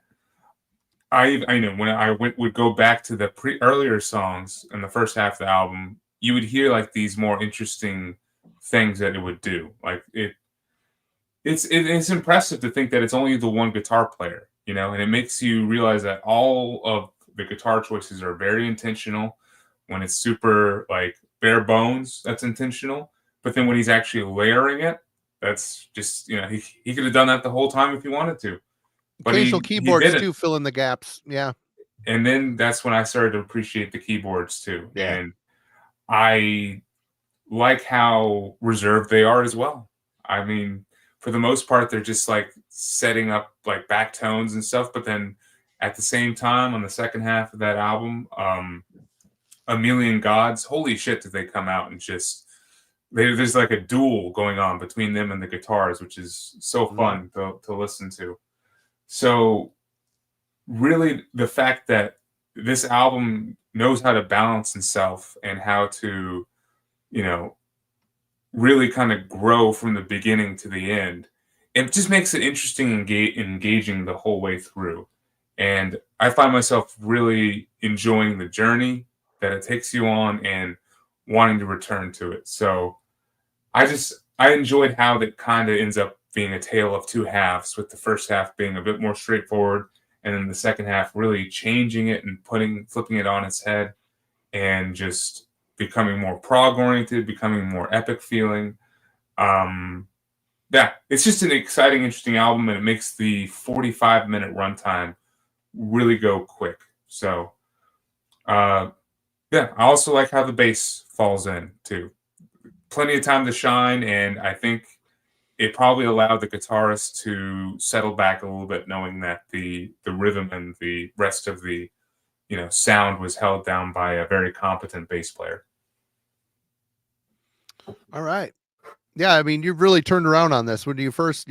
I know when I would go back to the earlier songs in the first half of the album, you would hear like these more interesting things that it would do. Like it's impressive to think that it's only the one guitar player, and it makes you realize that all of the guitar choices are very intentional. When it's super like bare bones, that's intentional. But then when he's actually layering it, that's just, he could have done that the whole time if he wanted to. But occasional keyboards too fill in the gaps. Yeah. And then that's when I started to appreciate the keyboards too. Yeah. And I like how reserved they are as well. I mean, for the most part, they're just like setting up like back tones and stuff. But then at the same time, on the second half of that album, A Million Gods, holy shit, did they come out and just there's like a duel going on between them and the guitars, which is so fun to listen to. So really the fact that this album knows how to balance itself and how to, really kind of grow from the beginning to the end, it just makes it interesting and engaging the whole way through. And I find myself really enjoying the journey that it takes you on and wanting to return to it. So I enjoyed how that kind of ends up being a tale of two halves, with the first half being a bit more straightforward, and then the second half really changing it and flipping it on its head and just becoming more prog oriented, becoming more epic feeling. It's just an exciting, interesting album, and it makes the 45-minute runtime really go quick. So, I also like how the bass falls in too. Plenty of time to shine, and I think it probably allowed the guitarist to settle back a little bit, knowing that the rhythm and the rest of the sound was held down by a very competent bass player. All right. Yeah, I mean, you've really turned around on this. When your first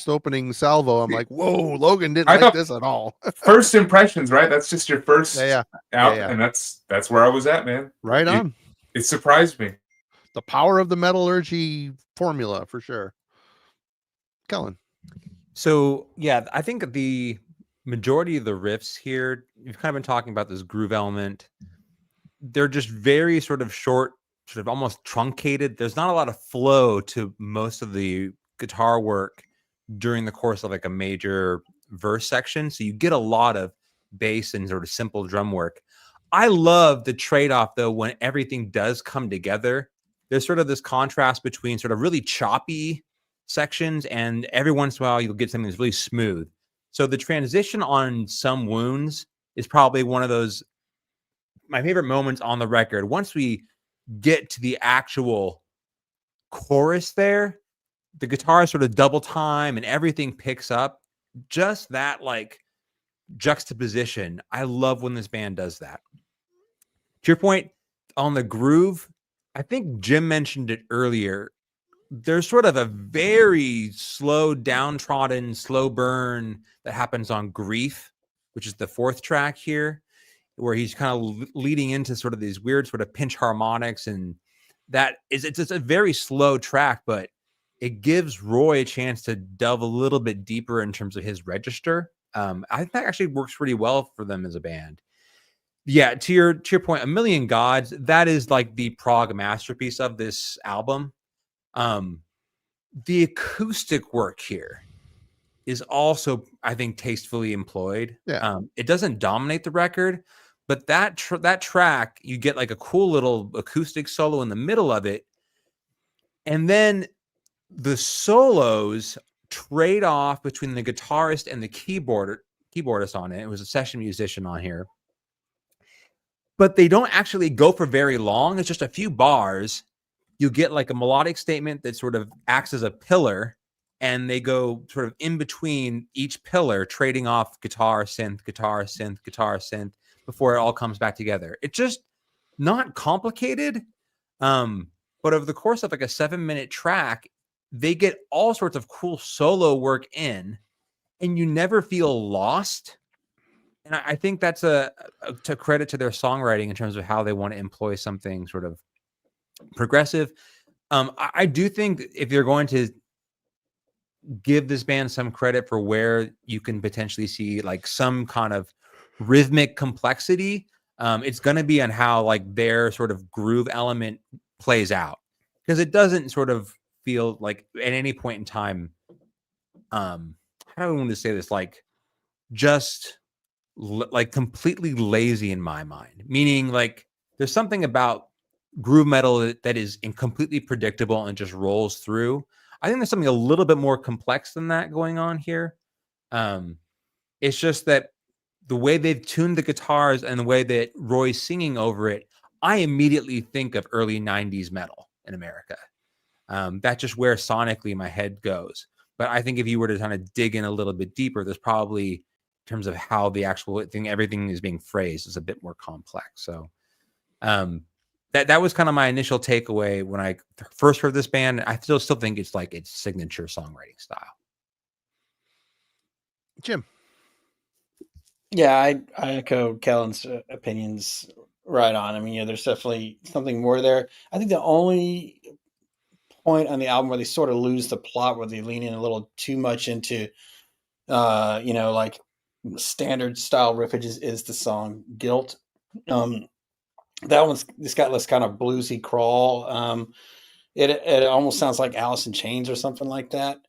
opening salvo, I'm like, whoa, Logan didn't like this at all. First impressions, right? That's just your first out, and that's where I was at, man. Right on. It surprised me. The power of the Metallurgy formula, for sure. Kellen. So yeah, I think the majority of the riffs here, you've kind of been talking about this groove element. They're just very sort of short, sort of almost truncated. There's not a lot of flow to most of the guitar work during the course of like a major verse section. So you get a lot of bass and sort of simple drum work. I love the trade-off though when everything does come together. There's sort of this contrast between sort of really choppy sections and every once in a while you'll get something that's really smooth. So the transition on Some Wounds is probably one of those my favorite moments on the record. Once we get to the actual chorus there, the guitar sort of double time and everything picks up. Just that like juxtaposition. I love when this band does that. To your point on the groove, I think Jim mentioned it earlier. There's sort of a very slow, downtrodden, slow burn that happens on Grief, which is the fourth track here, where he's kind of leading into sort of these weird sort of pinch harmonics. And it's a very slow track, but it gives Roy a chance to delve a little bit deeper in terms of his register. I think that actually works pretty well for them as a band. Yeah, to your point, A Million Gods, that is like the prog masterpiece of this album. The acoustic work here is also, I think, tastefully employed. Yeah. It doesn't dominate the record, but that track, you get like a cool little acoustic solo in the middle of it. And then the solos trade off between the guitarist and the keyboardist on it. It was a session musician on here. But they don't actually go for very long. It's just a few bars. You get like a melodic statement that sort of acts as a pillar, and they go sort of in between each pillar, trading off guitar, synth, guitar, synth, guitar, synth, before it all comes back together. It's just not complicated. But over the course of like a 7-minute track, they get all sorts of cool solo work in, and you never feel lost. And I think that's a to credit to their songwriting in terms of how they want to employ something sort of progressive. I do think if you're going to give this band some credit for where you can potentially see like some kind of rhythmic complexity, it's going to be on how like their sort of groove element plays out, because it doesn't sort of feel like at any point in time, how do I want to say this, like just like completely lazy in my mind, meaning like there's something about groove metal that is completely predictable and just rolls through. I think there's something a little bit more complex than that going on here. It's just that the way they've tuned the guitars and the way that Roy's singing over it, I immediately think of early 90s metal in America. That's just where sonically my head goes. But I think if you were to kind of dig in a little bit deeper, there's probably, in terms of how the actual thing, everything is being phrased, is a bit more complex. So that was kind of my initial takeaway when I first heard this band. I still think it's like its signature songwriting style. Jim. Yeah, I echo Kellen's opinions right on. I mean, there's definitely something more there. I think the only point on the album where they sort of lose the plot, where they lean in a little too much into, like standard style riffage is the song Guilt. That one's it's got this kind of bluesy crawl. It almost sounds like Alice in Chains or something like that.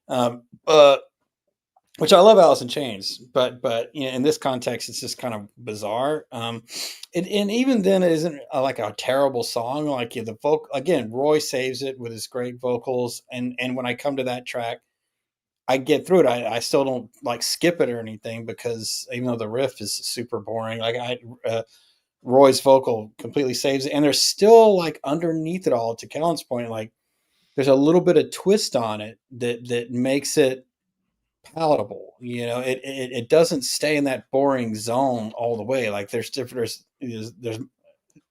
Which I love Alice in Chains, but in this context, it's just kind of bizarre. And even then, it isn't like a terrible song. Like the vocal again, Roy saves it with his great vocals. And when I come to that track, I get through it. I still don't like skip it or anything, because even though the riff is super boring, like Roy's vocal completely saves it. And there's still like underneath it all, to Kellen's point, like there's a little bit of twist on it that makes it palatable. It doesn't stay in that boring zone all the way. Like there's they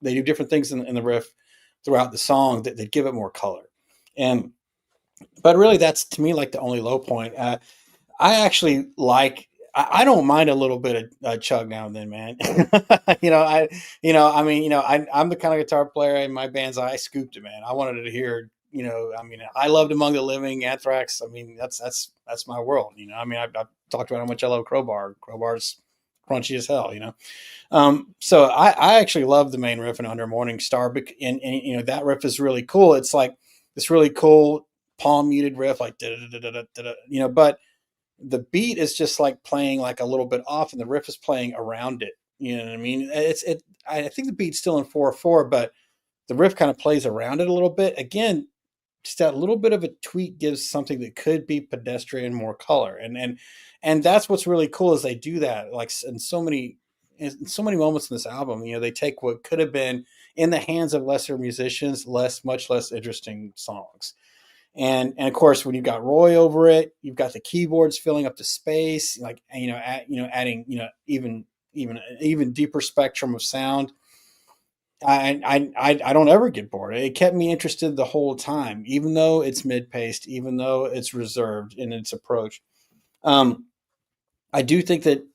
do different things in the riff throughout the song that give it more color. But really, that's to me like the only low point. I actually I don't mind a little bit of chug now and then, man. I'm the kind of guitar player in my bands. I scooped it, man. I wanted to hear, I loved Among the Living, Anthrax. I mean, that's my world. I've talked about how much I love Crowbar. Crowbar's crunchy as hell, So I actually love the main riff in Under Morning Star, and that riff is really cool. It's like this really cool palm muted riff, like but the beat is just like playing like a little bit off, and the riff is playing around it. You know what I mean? I think the beat's still in 4/4, but the riff kind of plays around it a little bit. Again, just that little bit of a tweak gives something that could be pedestrian more color, and that's what's really cool is they do that. Like in so many moments in this album, they take what could have been in the hands of lesser musicians, much less interesting songs. And of course, when you've got Roy over it, you've got the keyboards filling up the space, like adding even deeper spectrum of sound. I don't ever get bored. It kept me interested the whole time, even though it's mid-paced, even though it's reserved in its approach. I do think that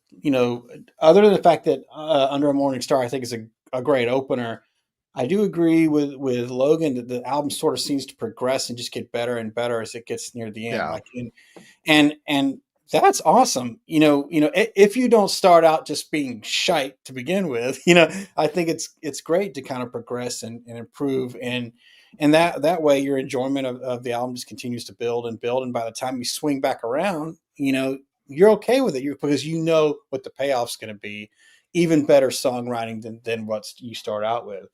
other than the fact that Under a Morning Star, I think is a great opener. I do agree with Logan that the album sort of seems to progress and just get better and better as it gets near the end. Yeah. Like and that's awesome. If you don't start out just being shite to begin with, I think it's great to kind of progress and improve and that way your enjoyment of the album just continues to build and build. And by the time you swing back around, you're okay with it because you know what the payoff's going to be. Even better songwriting than what you start out with.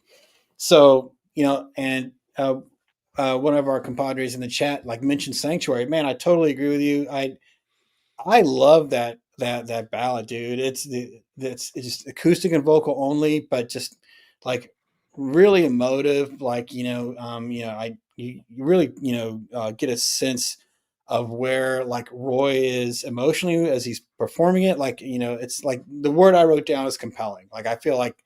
So, and one of our compadres in the chat mentioned Sanctuary. Man, I totally agree with you. I love that ballad, dude. It's just acoustic and vocal only, but just really emotive. You really get a sense of where Roy is emotionally as he's performing it. It's like the word I wrote down is compelling. I feel like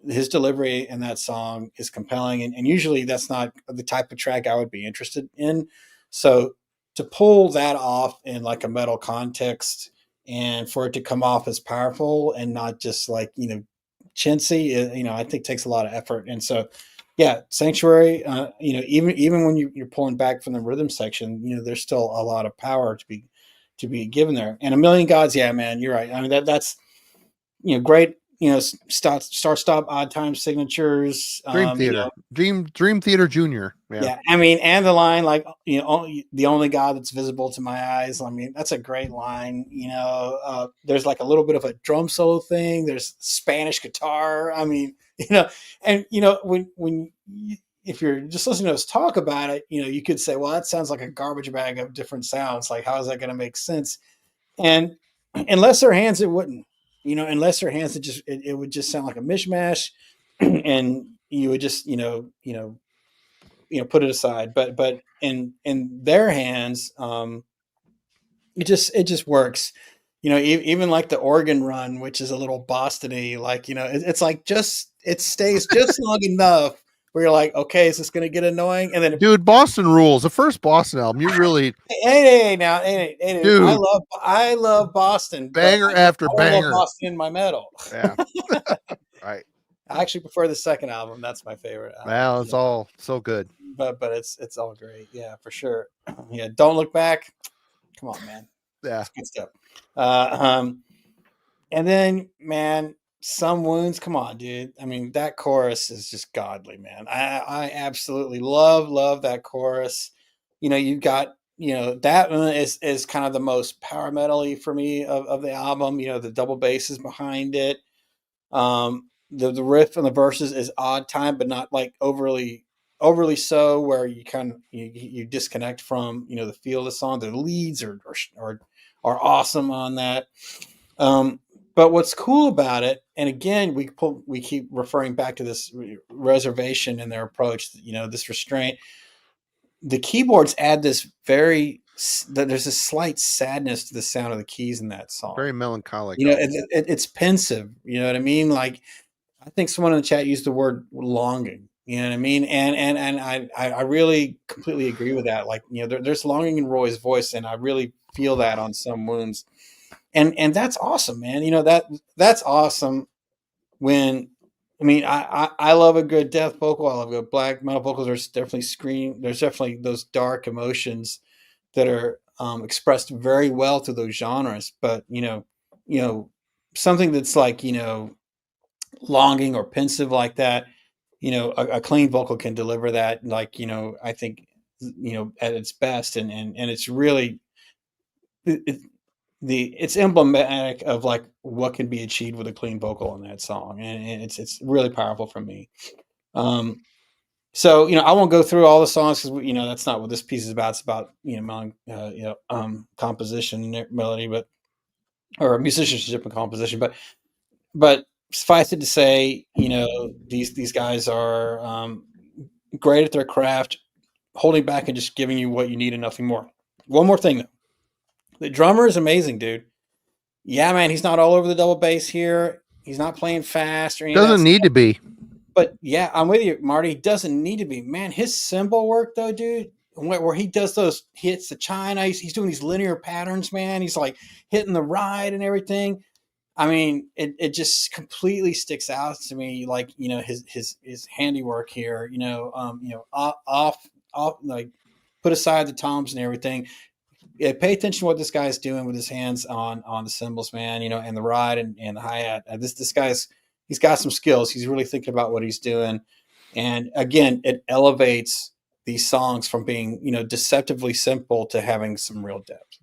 his delivery in that song is compelling. And usually that's not the type of track I would be interested in. So to pull that off in a metal context and for it to come off as powerful and not just chintzy, I think takes a lot of effort. And so, yeah, Sanctuary, even when you're pulling back from the rhythm section, there's still a lot of power to be given there. And A Million Gods, yeah, man, you're right. I mean, that's great. Start stop odd time signatures. Dream Theater, Dream Theater Junior. Yeah. I mean, and the line the only God that's visible to my eyes. I mean, that's a great line. There's a little bit of a drum solo thing. There's Spanish guitar. I mean, and when if you're just listening to us talk about it, you could say, well, that sounds like a garbage bag of different sounds. How is that going to make sense? And unless their hands, it wouldn't. Unless their hands, it would just sound like a mishmash, and you would just put it aside. But in their hands, it just works. Even the organ run, which is a little Boston-y, it stays just long enough where you're like, okay, is this going to get annoying? And then, dude, Boston rules. The first Boston album, you really, hey, dude, I love Boston, banger after banger. I love Boston in my metal. Yeah, right. I actually prefer the second album. That's my favorite. Well, it's all so good, but it's all great. Yeah, for sure. Yeah, Don't Look Back. Come on, man. Yeah, good stuff. And then, man, Some Wounds. Come on, dude. I mean, that chorus is just godly, man. I absolutely love that chorus. You've got that one is kind of the most power metal-y for me of the album. The double bass is behind it. The riff and the verses is odd time, but not overly so, where you kind of you disconnect from the feel of the song. The leads are awesome on that. But what's cool about it, and again, we keep referring back to this reservation in their approach. This restraint. The keyboards add there's a slight sadness to the sound of the keys in that song. Very melancholic. It's pensive. You know what I mean? I think someone in the chat used the word longing. You know what I mean? And I really completely agree with that. There's longing in Roy's voice, and I really feel that on Some Wounds. And that's awesome, man. That's awesome when, I love a good death vocal. I love good black metal vocals. There's definitely those dark emotions that are expressed very well through those genres. But, something that's longing or pensive like that, a clean vocal can deliver that. I think, at its best. And it's really, it's emblematic of like what can be achieved with a clean vocal in that song, and it's really powerful for me. So I won't go through all the songs because that's not what this piece is about. It's about composition, melody, or musicianship and composition. But suffice it to say, these guys are great at their craft, holding back and just giving you what you need and nothing more. One more thing though. The drummer is amazing, dude. Yeah, man, he's not all over the double bass here. He's not playing fast or anything. Doesn't need to be. But yeah, I'm with you, Marty. He doesn't need to be. Man, his cymbal work though, dude, where he does those hits, the china, he's doing these linear patterns, man. He's like hitting the ride and everything. I mean, it just completely sticks out to me, like his handiwork here. Off like put aside the toms and everything. Yeah, pay attention to what this guy's doing with his hands on the cymbals, man. And the ride and the hi-hat. This guy's he's got some skills. He's really thinking about what he's doing, and again, it elevates these songs from being deceptively simple to having some real depth.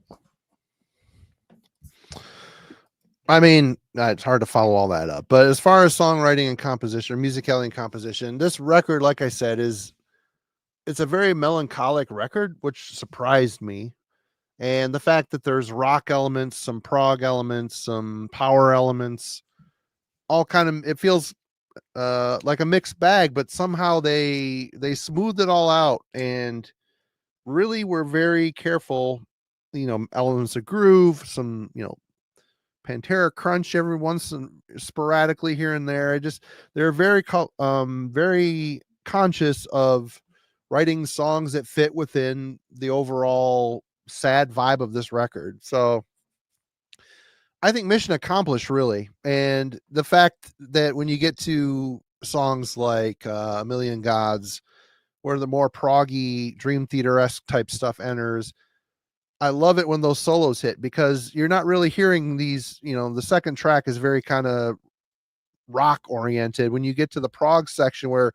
I mean, it's hard to follow all that up, but as far as songwriting and composition, or musicality and composition, this record, like I said, it's a very melancholic record, which surprised me. And the fact that there's rock elements, some prog elements, some power elements, all kind of, it feels like a mixed bag, but somehow they smoothed it all out and really were very careful, elements of groove, some, Pantera crunch every once and sporadically here and there. They're very conscious of writing songs that fit within the overall sad vibe of this record. So I think mission accomplished, really. And the fact that when you get to songs like A Million Gods, where the more proggy Dream Theater-esque type stuff enters, I love it when those solos hit, because you're not really hearing these, the second track is very kind of rock oriented. When you get to the prog section where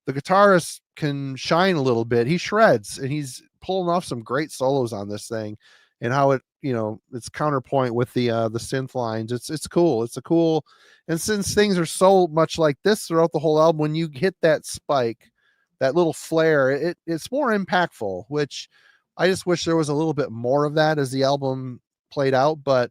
the guitarist can shine a little bit, he shreds, and he's pulling off some great solos on this thing, and how it, it's counterpoint with the synth lines. It's cool. It's a cool, and since things are so much like this throughout the whole album, when you hit that spike, that little flare, it's more impactful, which I just wish there was a little bit more of that as the album played out. But,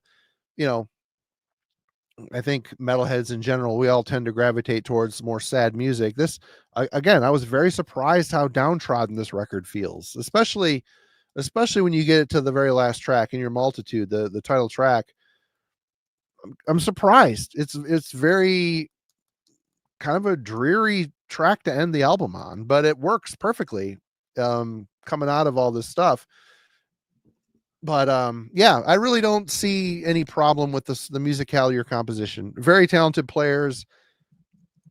I think metalheads in general, we all tend to gravitate towards more sad music. This, again, I was very surprised how downtrodden this record feels, especially when you get it to the very last track, In Your Multitude, the title track. I'm surprised. It's very kind of a dreary track to end the album on, but it works perfectly coming out of all this stuff. But yeah, I really don't see any problem with the musicality or composition. Very talented players,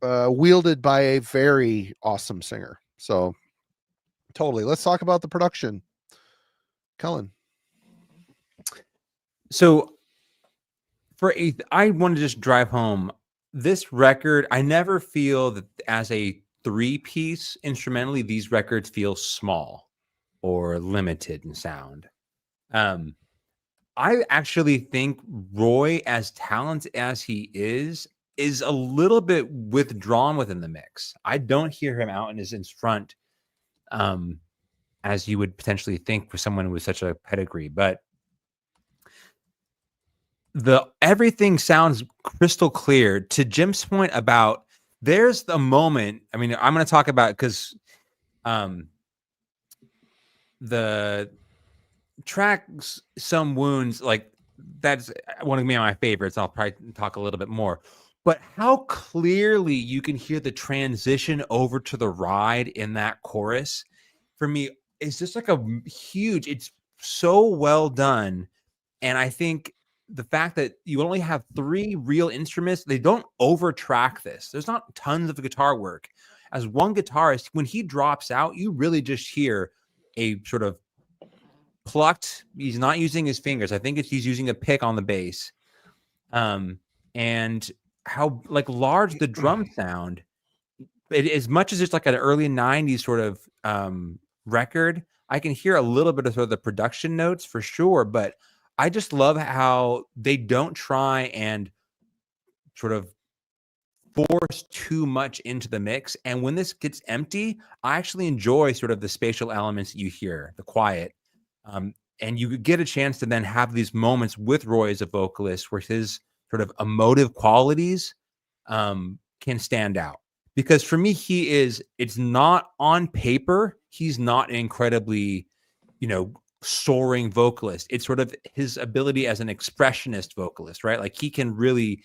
wielded by a very awesome singer. So totally. Let's talk about the production. Cullen. So I want to just drive home this record. I never feel that as a 3-piece instrumentally, these records feel small or limited in sound. I actually think Roy, as talented as he is a little bit withdrawn within the mix. I don't hear him out in front, as you would potentially think for someone with such a pedigree. But everything sounds crystal clear. To Jim's point about there's the moment. I mean, I'm going to talk about because the tracks Some Wounds, like that's one of my favorites. I'll probably talk a little bit more, but how clearly you can hear the transition over to the ride in that chorus for me is just like a huge, it's so well done. And I think the fact that you only have 3 real instruments, they don't overtrack this. There's not tons of guitar work. As one guitarist, when he drops out, you really just hear a sort of plucked. He's not using his fingers. I think he's using a pick on the bass. And how like large the drum sound. As much as it's like an early 90s sort of record, I can hear a little bit of sort of the production notes for sure, but I just love how they don't try and sort of force too much into the mix. And when this gets empty, I actually enjoy sort of the spatial elements that you hear, the quiet. And you get a chance to then have these moments with Roy as a vocalist where his sort of emotive qualities can stand out. Because for me, it's not on paper, he's not an incredibly, soaring vocalist. It's sort of his ability as an expressionist vocalist, right? Like he can really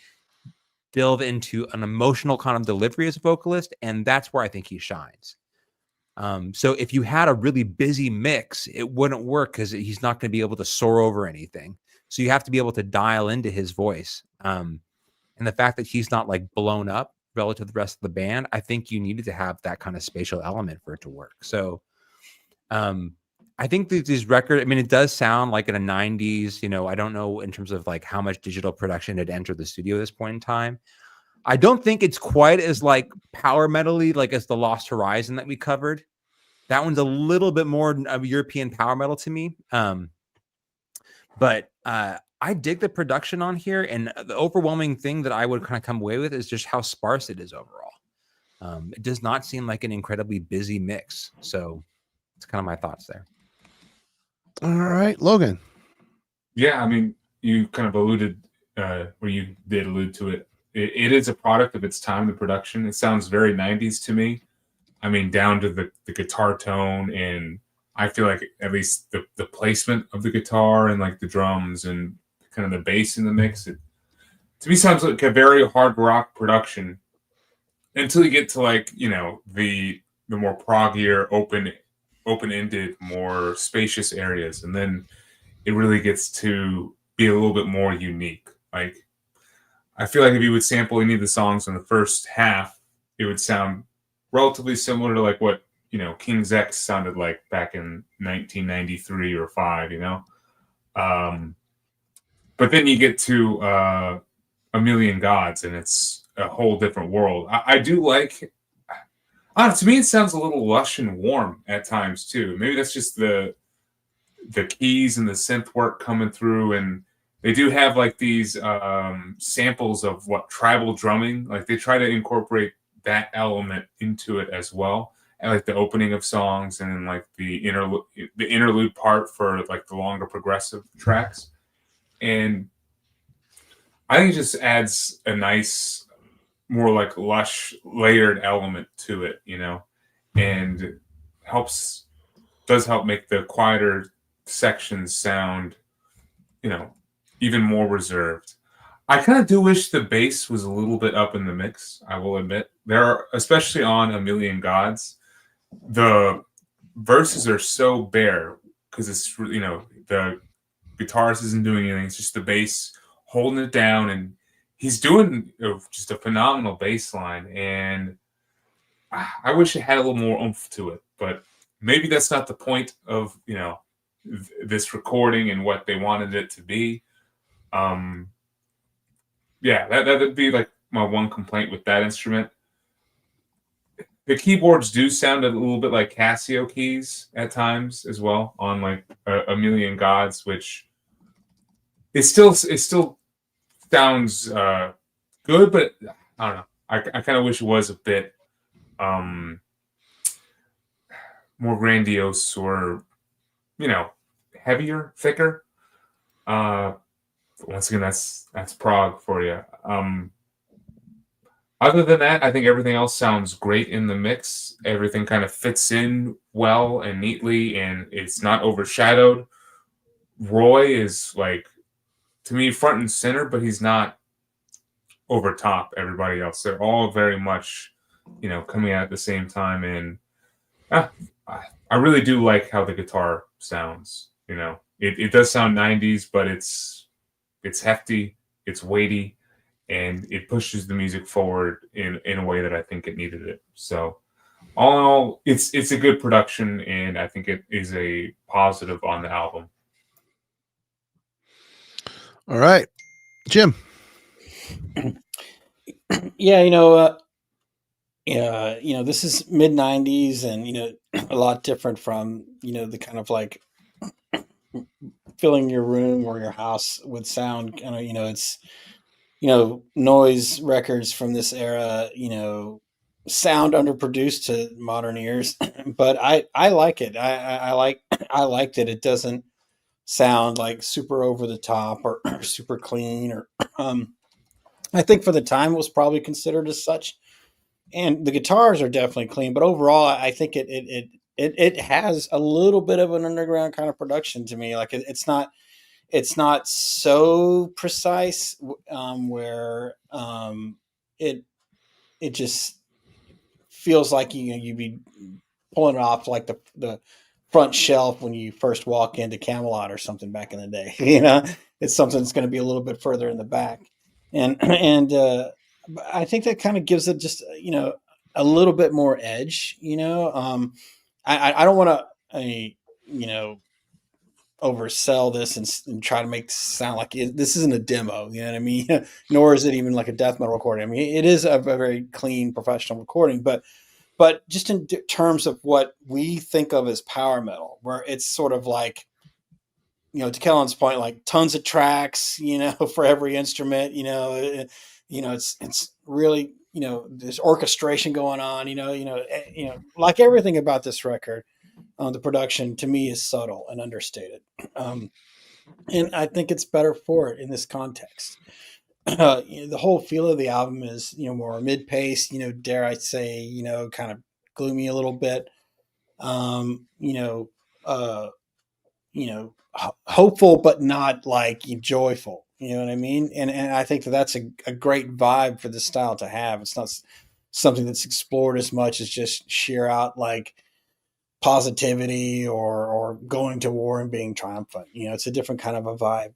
delve into an emotional kind of delivery as a vocalist, and that's where I think he shines. So if you had a really busy mix, it wouldn't work because he's not going to be able to soar over anything. So you have to be able to dial into his voice. And the fact that he's not like blown up relative to the rest of the band, I think you needed to have that kind of spatial element for it to work. So I think that these records, I mean, it does sound like in the 90s, I don't know in terms of like how much digital production had entered the studio at this point in time. I don't think it's quite as like power metally like as the Lost Horizon that we covered. That one's a little bit more of European power metal to me. But I dig the production on here, and the overwhelming thing that I would kind of come away with is just how sparse it is overall. It does not seem like an incredibly busy mix. So it's kind of my thoughts there. All right, Logan. Yeah, I mean, you kind of alluded, or you did allude to it. It is a product of its time, the production. It sounds very 90s to me. I mean, down to the guitar tone, and I feel like at least the placement of the guitar and like the drums and kind of the bass in the mix, it to me sounds like a very hard rock production until you get to like, the more proggier, open-ended, more spacious areas. And then it really gets to be a little bit more unique. Like, I feel like if you would sample any of the songs in the first half, it would sound relatively similar to like what, King's X sounded like back in 1993 or 5, But then you get to A Million Gods, and it's a whole different world. I do like, to me, it sounds a little lush and warm at times too. Maybe that's just the keys and the synth work coming through, and they do have like these samples of tribal drumming. Like they try to incorporate that element into it as well, and like the opening of songs and like the interlude part for like the longer progressive tracks. And I think it just adds a nice, more like lush, layered element to it, and does help make the quieter sections sound, even more reserved. I kind of do wish the bass was a little bit up in the mix, I will admit. There are, especially on A Million Gods, the verses are so bare because it's, the guitarist isn't doing anything. It's just the bass holding it down, and he's doing just a phenomenal bass line. And I wish it had a little more oomph to it, but maybe that's not the point of, this recording and what they wanted it to be. Yeah, that would be like my one complaint with that instrument. The keyboards do sound a little bit like Casio keys at times as well on like A Million Gods, which it still sounds good, but I don't know. I kind of wish it was a bit more grandiose or heavier, thicker. Once again, that's prog for you. Other than that, I think everything else sounds great in the mix. Everything kind of fits in well and neatly, and it's not overshadowed. Roy is like, to me, front and center, but he's not over top everybody else. They're all very much, coming out at the same time. And I really do like how the guitar sounds. It does sound 90s, but it's hefty, it's weighty, and it pushes the music forward in a way that I think it needed it. So all in all, it's a good production, and I think it is a positive on the album. All right, Jim. Yeah, this is mid 90s, and a lot different from the kind of like filling your room or your house with sound. Kind of, it's, noise records from this era, sound underproduced to modern ears, but I like it. I like that it doesn't sound like super over the top or super clean or I think for the time it was probably considered as such. And the guitars are definitely clean, but overall I think it has a little bit of an underground kind of production to me. Like it's not so precise where it just feels like you'd be pulling it off like the front shelf when you first walk into Camelot or something back in the day. It's something that's going to be a little bit further in the back, and I think that kind of gives it just a little bit more edge. I don't want to oversell this and try to make it sound like this isn't a demo, you know what I mean? Nor is it even like a death metal recording. I mean, it is a very clean professional recording, but just in terms of what we think of as power metal, where it's sort of like, to Kellen's point, like tons of tracks, for every instrument, it's really, there's orchestration going on, like everything about this record. The production to me is subtle and understated. And I think it's better for it in this context. The whole feel of the album is, more mid-paced, dare I say, kind of gloomy a little bit. Hopeful, but not like joyful, you know what I mean? And I think that's a great vibe for this style to have. It's not something that's explored as much as just sheer out like positivity or going to war and being triumphant. It's a different kind of a vibe.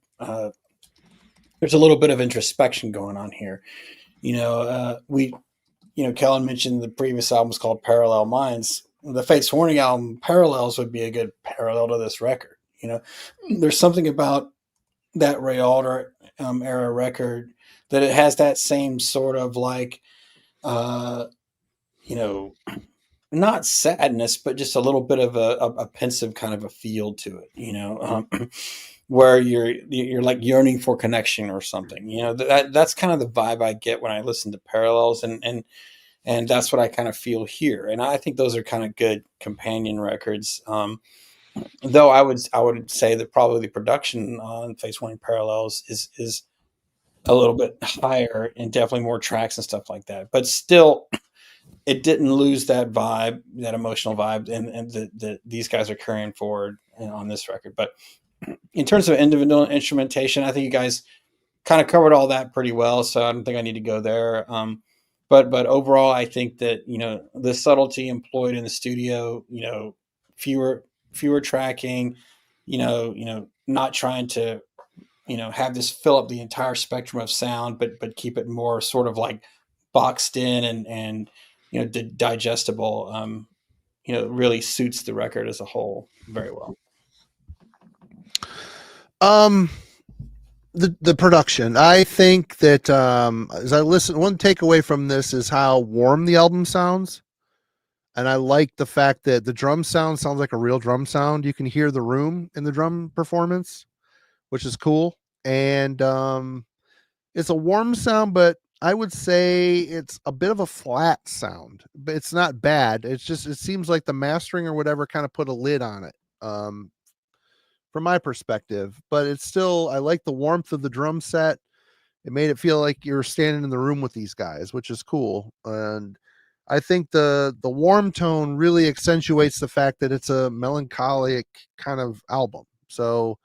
There's a little bit of introspection going on here. Kellen mentioned the previous album was called Parallel Minds. The Fates Warning album, Parallels, would be a good parallel to this record. There's something about that Ray Alder era record that it has that same sort of like, not sadness, but just a little bit of a pensive kind of a feel to it, where you're like yearning for connection or something. That's kind of the vibe I get when I listen to Parallels, and that's what I kind of feel here. And I think those are kind of good companion records. Though I would say that probably the production on Face One Parallels is a little bit higher and definitely more tracks and stuff like that. But still, it didn't lose that vibe, that emotional vibe, and that these guys are carrying forward on this record. But in terms of individual instrumentation, I think you guys kind of covered all that pretty well, so I don't think I need to go there. But overall, I think that the subtlety employed in the studio, fewer tracking, not trying to have this fill up the entire spectrum of sound, but keep it more sort of like boxed in and digestible, really suits the record as a whole very well. The production, I think that as I listen, one takeaway from this is how warm the album sounds, and I like the fact that the drum sounds like a real drum sound. You can hear the room in the drum performance, which is cool, and it's a warm sound, but I would say it's a bit of a flat sound, but it's not bad. It seems like the mastering or whatever kind of put a lid on it, from my perspective. But it's still, I like the warmth of the drum set. It made it feel like you're standing in the room with these guys, which is cool. And I think the warm tone really accentuates the fact that it's a melancholic kind of album. So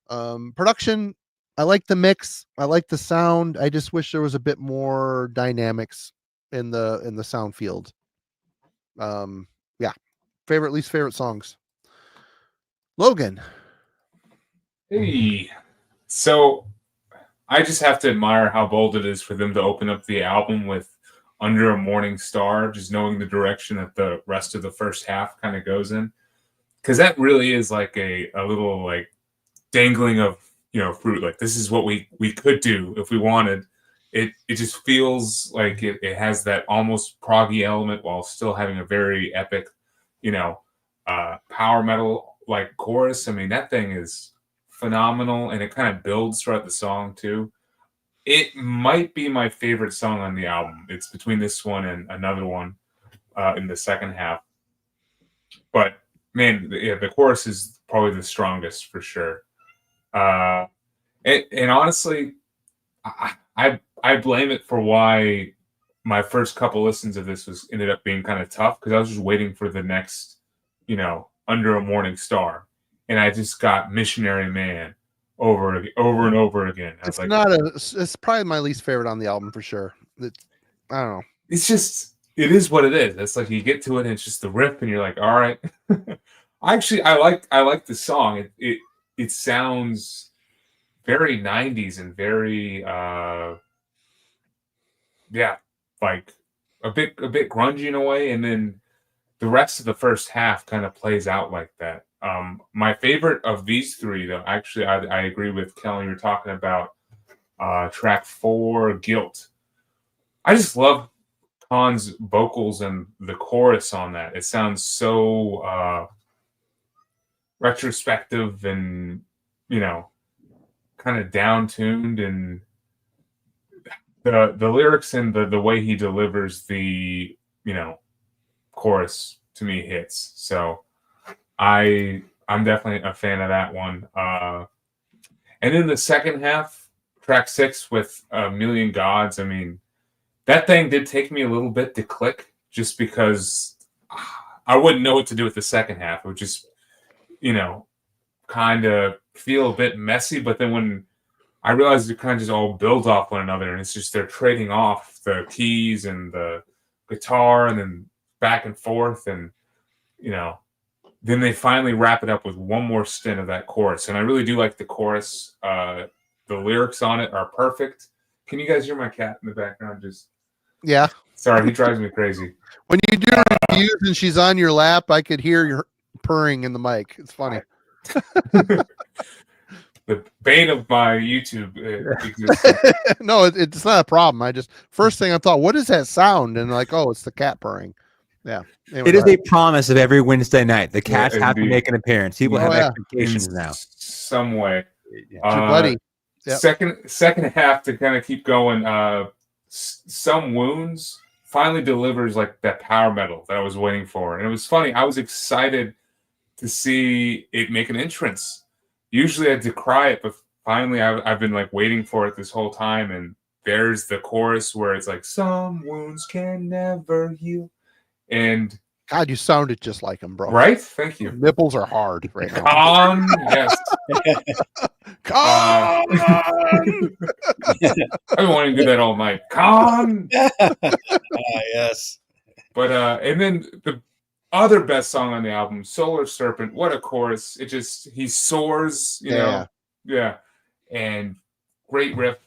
production, I like the mix. I like the sound. I just wish there was a bit more dynamics in the sound field. Yeah. Least favorite songs. Logan. Hey. So I just have to admire how bold it is for them to open up the album with Under a Morning Star, just knowing the direction that the rest of the first half kind of goes in. Because that really is like a little like dangling of fruit. Like, this is what we could do if we wanted. It just feels like it has that almost proggy element while still having a very epic, power metal like chorus. I mean, that thing is phenomenal, and it kind of builds throughout the song too. It might be my favorite song on the album. It's between this one and another one in the second half. But man, the chorus is probably the strongest for sure. And honestly, I blame it for why my first couple listens of this ended up being kind of tough, because I was just waiting for the next, Under a Morning Star, and I just got Missionary Man over and over again. It's probably my least favorite on the album for sure. I don't know. It's just, it is what it is. It's like you get to it and it's just the riff and you're like, all right. I like the song. It sounds very 90s and very like a bit grungy in a way, and then the rest of the first half kind of plays out like that. My favorite of these three, though, actually, I agree with Kelly. You're talking about track 4, Guilt. I just love Khan's vocals and the chorus on that. It sounds so retrospective and, kind of down-tuned, and the lyrics and the way he delivers the, chorus to me hits. So I'm definitely a fan of that one. And in the second half, track 6 with A Million Gods, I mean, that thing did take me a little bit to click, just because I wouldn't know what to do with the second half. It would just, kind of feel a bit messy. But then when I realized it kind of just all builds off one another, and it's just they're trading off the keys and the guitar and then back and forth, and then they finally wrap it up with one more stint of that chorus. And I really do like the chorus. The lyrics on it are perfect. Can you guys hear my cat in the background? Yeah. Sorry, he drives me crazy. When you do reviews and she's on your lap, I could hear your purring in the mic. It's funny. The bane of my YouTube existence. No, it's not a problem. First thing I thought, what is that sound? And like, oh, it's the cat purring. Yeah. Anyway, it is a promise of every Wednesday night. The cats have to indeed. make an appearance. People have expectations now. Some way. It's your buddy. Yep. Second half to kind of keep going. Some Wounds finally delivers like that power metal that I was waiting for. And it was funny. I was excited to see it make an entrance. Usually I decry it, but finally I've been like waiting for it this whole time. And there's the chorus where it's like, some wounds can never heal. And God, you sounded just like him, bro. Right? Thank you. Nipples are hard right now. Yes. Come I've been wanting to do that all night. Yes. But and then the other best song on the album, Solar Serpent. What a chorus! He soars, you know. Yeah, and great riff.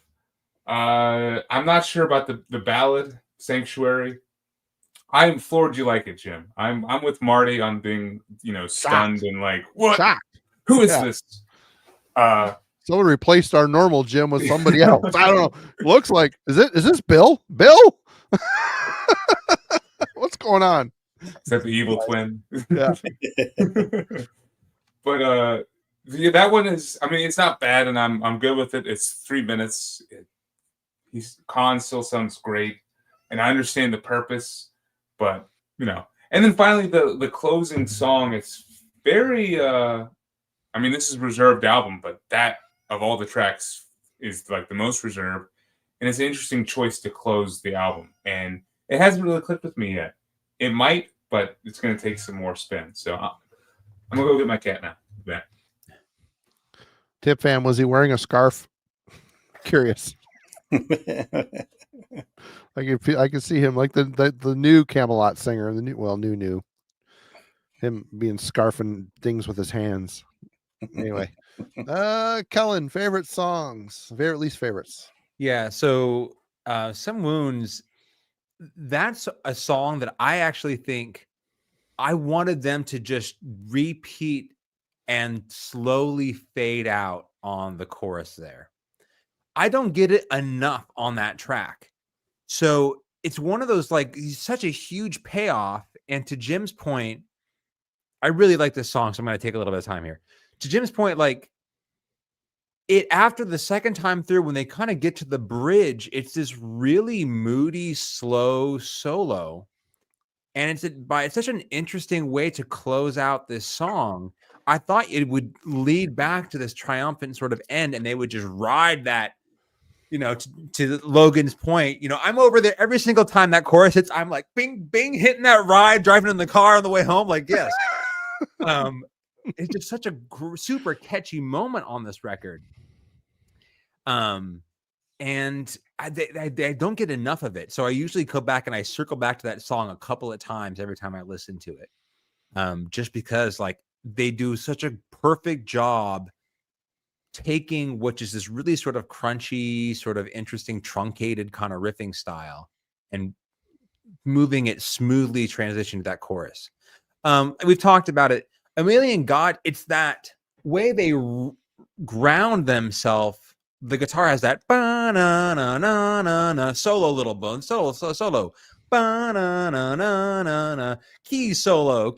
I'm not sure about the ballad Sanctuary. I am floored you like it, Jim. I'm with Marty on being, stunned and like, what? Shocked. Who is this? Someone replaced our normal Jim with somebody else. I don't know. Looks like is this Bill? Bill? What's going on? Is that the evil twin? Yeah. But that one is, I mean, it's not bad, and I'm good with it. It's 3 minutes. Khan still sounds great, and I understand the purpose, but and then finally the closing song, it's very I mean, this is a reserved album, but that of all the tracks is like the most reserved, and it's an interesting choice to close the album, and it hasn't really clicked with me yet. It might, but it's going to take some more spin. So I'm going to go get my cat now. Yeah. Tip fan, was he wearing a scarf? Curious. I can see him like the new Camelot singer, new. Him being scarfing things with his hands. Anyway, Kellen, favorite songs, least favorites. Yeah, so Some Wounds, that's a song that I actually think I wanted them to just repeat and slowly fade out on the chorus there. I don't get it enough on that track. So it's one of those, like, such a huge payoff. And to Jim's point, I really like this song, so I'm going to take a little bit of time here. To Jim's point, like, after the second time through, when they kind of get to the bridge, it's this really moody, slow solo. And it's such an interesting way to close out this song. I thought it would lead back to this triumphant sort of end, and they would just ride that, to Logan's point. I'm over there every single time that chorus hits. I'm like, bing, bing, hitting that ride, driving in the car on the way home. Like, yes. It's just such a super catchy moment on this record. And I don't get enough of it. So I usually go back and I circle back to that song a couple of times every time I listen to it. Just because like they do such a perfect job taking which is this really sort of crunchy, sort of interesting, truncated kind of riffing style and moving it smoothly transition to that chorus. We've talked about it. Alien God, it's that way they ground themselves. The guitar has that ba-na-na-na-na-na solo little bone, solo, ba-na-na-na-na-na, key solo,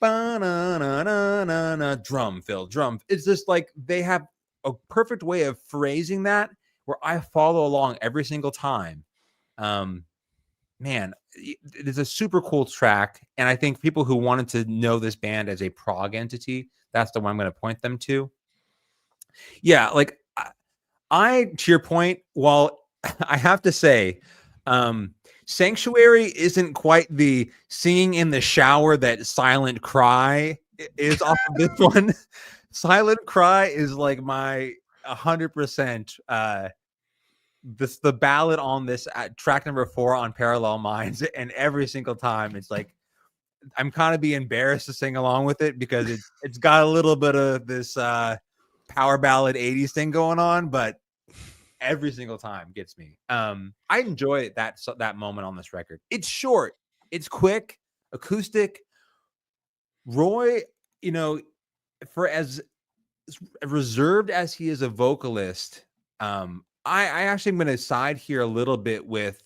ba-na-na-na-na-na, drum fill, drum. It's just like they have a perfect way of phrasing that where I follow along every single time. Man, it is a super cool track. And I think people who wanted to know this band as a prog entity, that's the one I'm going to point them to. Yeah, like to your point, while I have to say, Sanctuary isn't quite the singing in the shower that Silent Cry is off of this one. Silent Cry is like my 100%. The ballad on this track number 4 on Parallel Minds, and every single time it's like I'm kind of be embarrassed to sing along with it because it's got a little bit of this power ballad 80s thing going on, but every single time gets me. I enjoy that moment on this record. It's short, it's quick, acoustic. Roy, for as reserved as he is a vocalist, I actually am going to side here a little bit with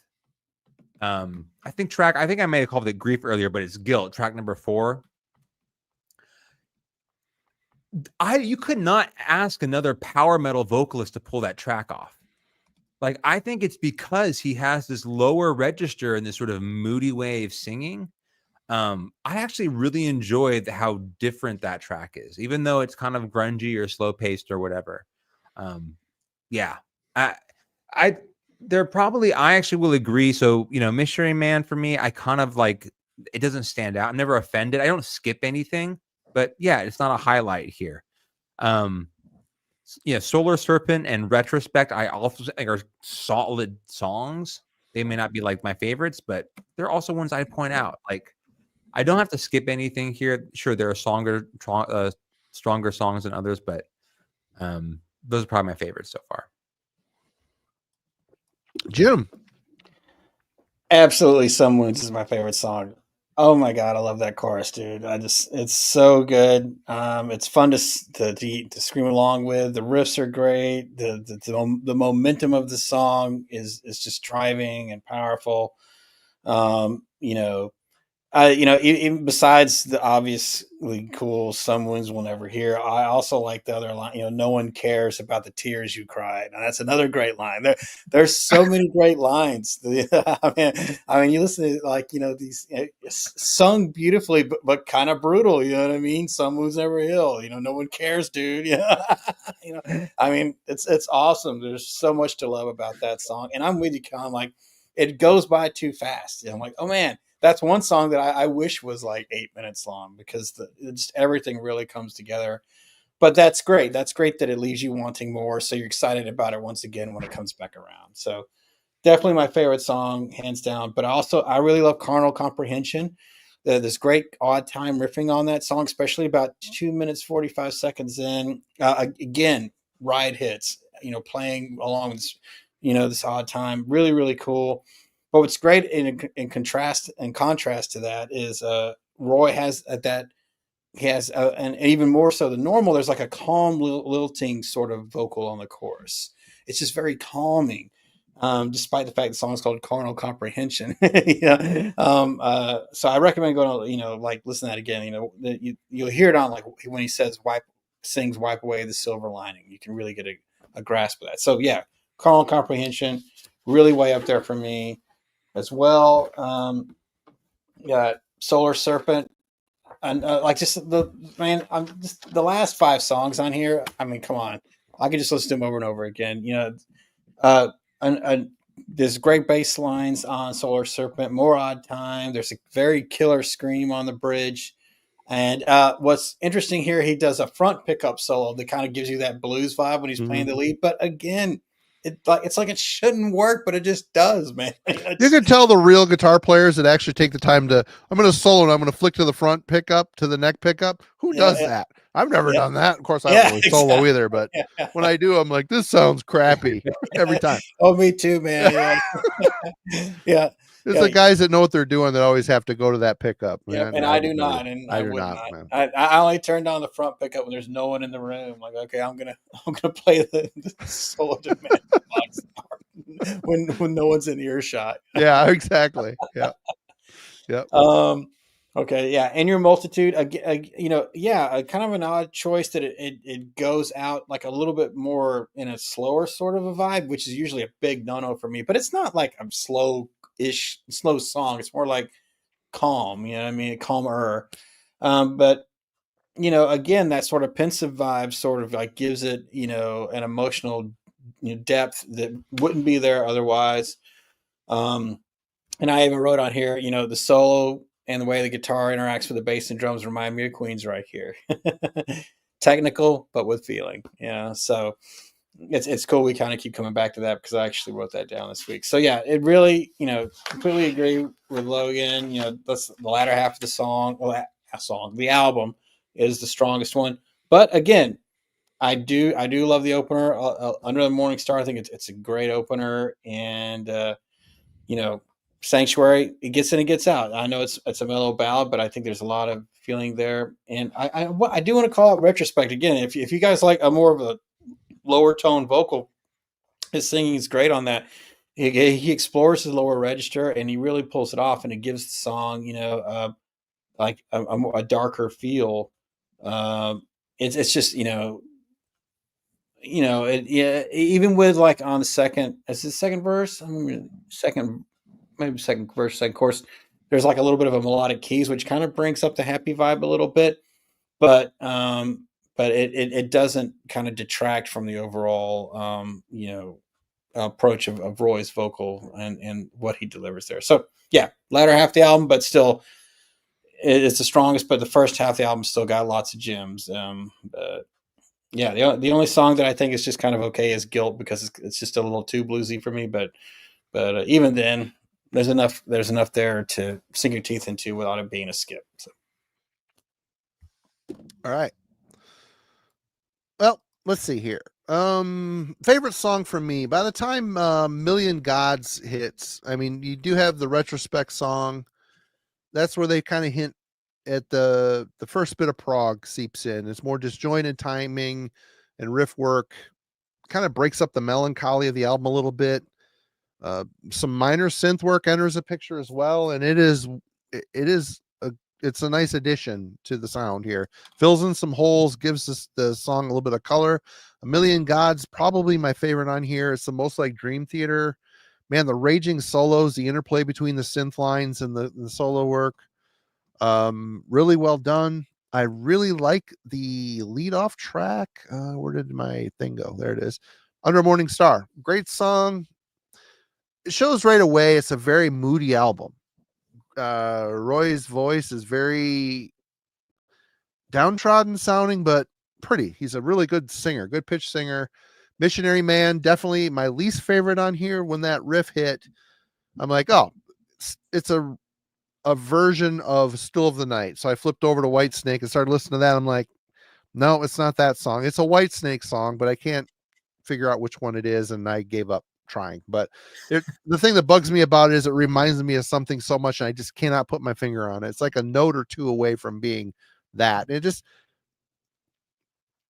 I think I may have called it Grief earlier, but it's Guilt, track number 4. You could not ask another power metal vocalist to pull that track off. Like, I think it's because he has this lower register and this sort of moody way of singing. I actually really enjoyed how different that track is, even though it's kind of grungy or slow paced or whatever. Yeah, I actually will agree. So, Missionary Man for me, I kind of like, it doesn't stand out. I'm never offended. I don't skip anything, but yeah, it's not a highlight here. Solar Serpent and Retrospect, I also think are solid songs. They may not be like my favorites, but they're also ones I'd point out. Like, I don't have to skip anything here. Sure, there are stronger songs than others, but those are probably my favorites so far. Jim. Absolutely, Some Wounds is my favorite song. Oh my god, I love that chorus, dude. It's so good. It's fun to scream along with. The riffs are great. The momentum of the song is just driving and powerful. Even besides the obviously cool "Some Wounds We'll Never Hear," I also like the other line. No one cares about the tears you cried. Now, that's another great line. There's so many great lines. I mean, you listen to these sung beautifully, but kind of brutal. You know what I mean? "Some Wounds Never Heal." No one cares, dude. I mean, it's awesome. There's so much to love about that song, and I'm with you, Con. Like, it goes by too fast. I'm like, oh man. That's one song that I wish was like 8 minutes long because everything really comes together. But that's great. That's great that it leaves you wanting more. So you're excited about it once again when it comes back around. So definitely my favorite song, hands down. But also, I really love Carnal Comprehension. There's great odd time riffing on that song, especially about 2 minutes, 45 seconds in. Again, ride hits, playing along with this odd time. Really, really cool. But what's great in contrast to that is Roy has and even more so than normal, there's like a calm lilting sort of vocal on the chorus. It's just very calming, despite the fact the song is called Carnal Comprehension. So I recommend going to listen to that again. You'll hear it on like when he says wipe sings "Wipe Away the Silver Lining." You can really get a grasp of that. So yeah, Call and Comprehension, really way up there for me as well. Got Solar Serpent, and I'm just the last 5 songs on here. I mean, come on, I could just listen to them over and over again. There's great bass lines on Solar Serpent, More Odd Time. There's a very killer scream on the bridge. And what's interesting here, he does a front pickup solo that kind of gives you that blues vibe when he's playing the lead. But again, it's like it shouldn't work, but it just does, man. You can tell the real guitar players that actually take the time to, I'm going to solo and I'm going to flick to the front pickup, to the neck pickup. Who does that? I've never done that. Of course, I don't really solo either, but when I do, I'm like, this sounds crappy every time. Oh, me too, man. Yeah. It's the guys that know what they're doing that always have to go to that pickup. Yeah, and I do not, and I would not. I only turn down the front pickup when there's no one in the room. Like, okay, I'm gonna play the solo to man when no one's in earshot. Yeah, exactly. Yeah. Okay, yeah, and your multitude, kind of an odd choice that it goes out like a little bit more in a slower sort of a vibe, which is usually a big no-no for me. But it's not like a slow song. It's more like calm, you know what I mean? Calmer. But again, that sort of pensive vibe sort of like gives it, an emotional depth that wouldn't be there otherwise. And I even wrote on here, the solo and the way the guitar interacts with the bass and drums remind me of Queen's right here. Technical, but with feeling. So it's cool. We kind of keep coming back to that because I actually wrote that down this week. So yeah, it really, completely agree with Logan. That's the latter half of the song. Well, the album is the strongest one. But again, I do love the opener. Under the Morning Star, I think it's a great opener, and Sanctuary, it gets in and gets out. I know it's a mellow ballad, but I think there's a lot of feeling there. And I do want to call out Retrospect again. If you guys like a more of a lower tone vocal, his singing is great on that. He explores his lower register and he really pulls it off, and it gives the song, like a darker feel. It's just, even with like on the second verse, second verse, second chorus, there's like a little bit of a melodic keys, which kind of brings up the happy vibe a little bit, but it doesn't kind of detract from the overall, approach of Roy's vocal and what he delivers there. So yeah, latter half of the album, but still it's the strongest, but the first half of the album still got lots of gems. But yeah, the only song that I think is just kind of okay is Guilt, because it's just a little too bluesy for me, but even then, there's enough there to sink your teeth into without it being a skip. So. All right. Well, let's see here. Favorite song for me. By the time Million Gods hits, I mean, you do have the Retrospect song. That's where they kind of hint at the first bit of prog seeps in. It's more disjointed timing and riff work. Kind of breaks up the melancholy of the album a little bit. Some minor synth work enters the picture as well, and it's a nice addition to the sound here. Fills in some holes, gives the song a little bit of color. A Million Gods, probably my favorite on here. It's the most like Dream Theater. Man, the raging solos, the interplay between the synth lines and the solo work, really well done. I really like the lead off track. Where did my thing go? There it is. Under Morning Star. Great song. It shows right away it's a very moody album. Roy's voice is very downtrodden sounding, but pretty. He's a really good singer, good pitch singer. Missionary Man, definitely my least favorite on here. When that riff hit, I'm like, oh, it's a version of Still of the Night. So I flipped over to White Snake and started listening to that. I'm like, no, it's not that song. It's a White Snake song, but I can't figure out which one it is, and I gave up trying. But the thing that bugs me about it is it reminds me of something so much, and I just cannot put my finger on it. It's like a note or two away from being that. It just,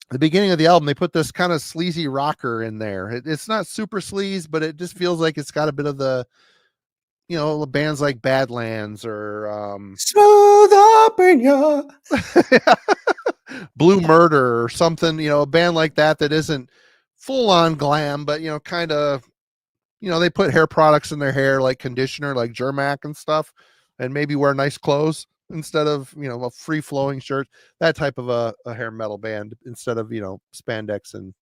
the beginning of the album, they put this kind of sleazy rocker in there. It's not super sleaze, but it just feels like it's got a bit of the, bands like Badlands or Smooth Opera. Blue Murder or something, a band like that isn't full on glam, but kind of, they put hair products in their hair, like conditioner, like Germac and stuff, and maybe wear nice clothes instead of, a free flowing shirt, that type of a hair metal band instead of, spandex and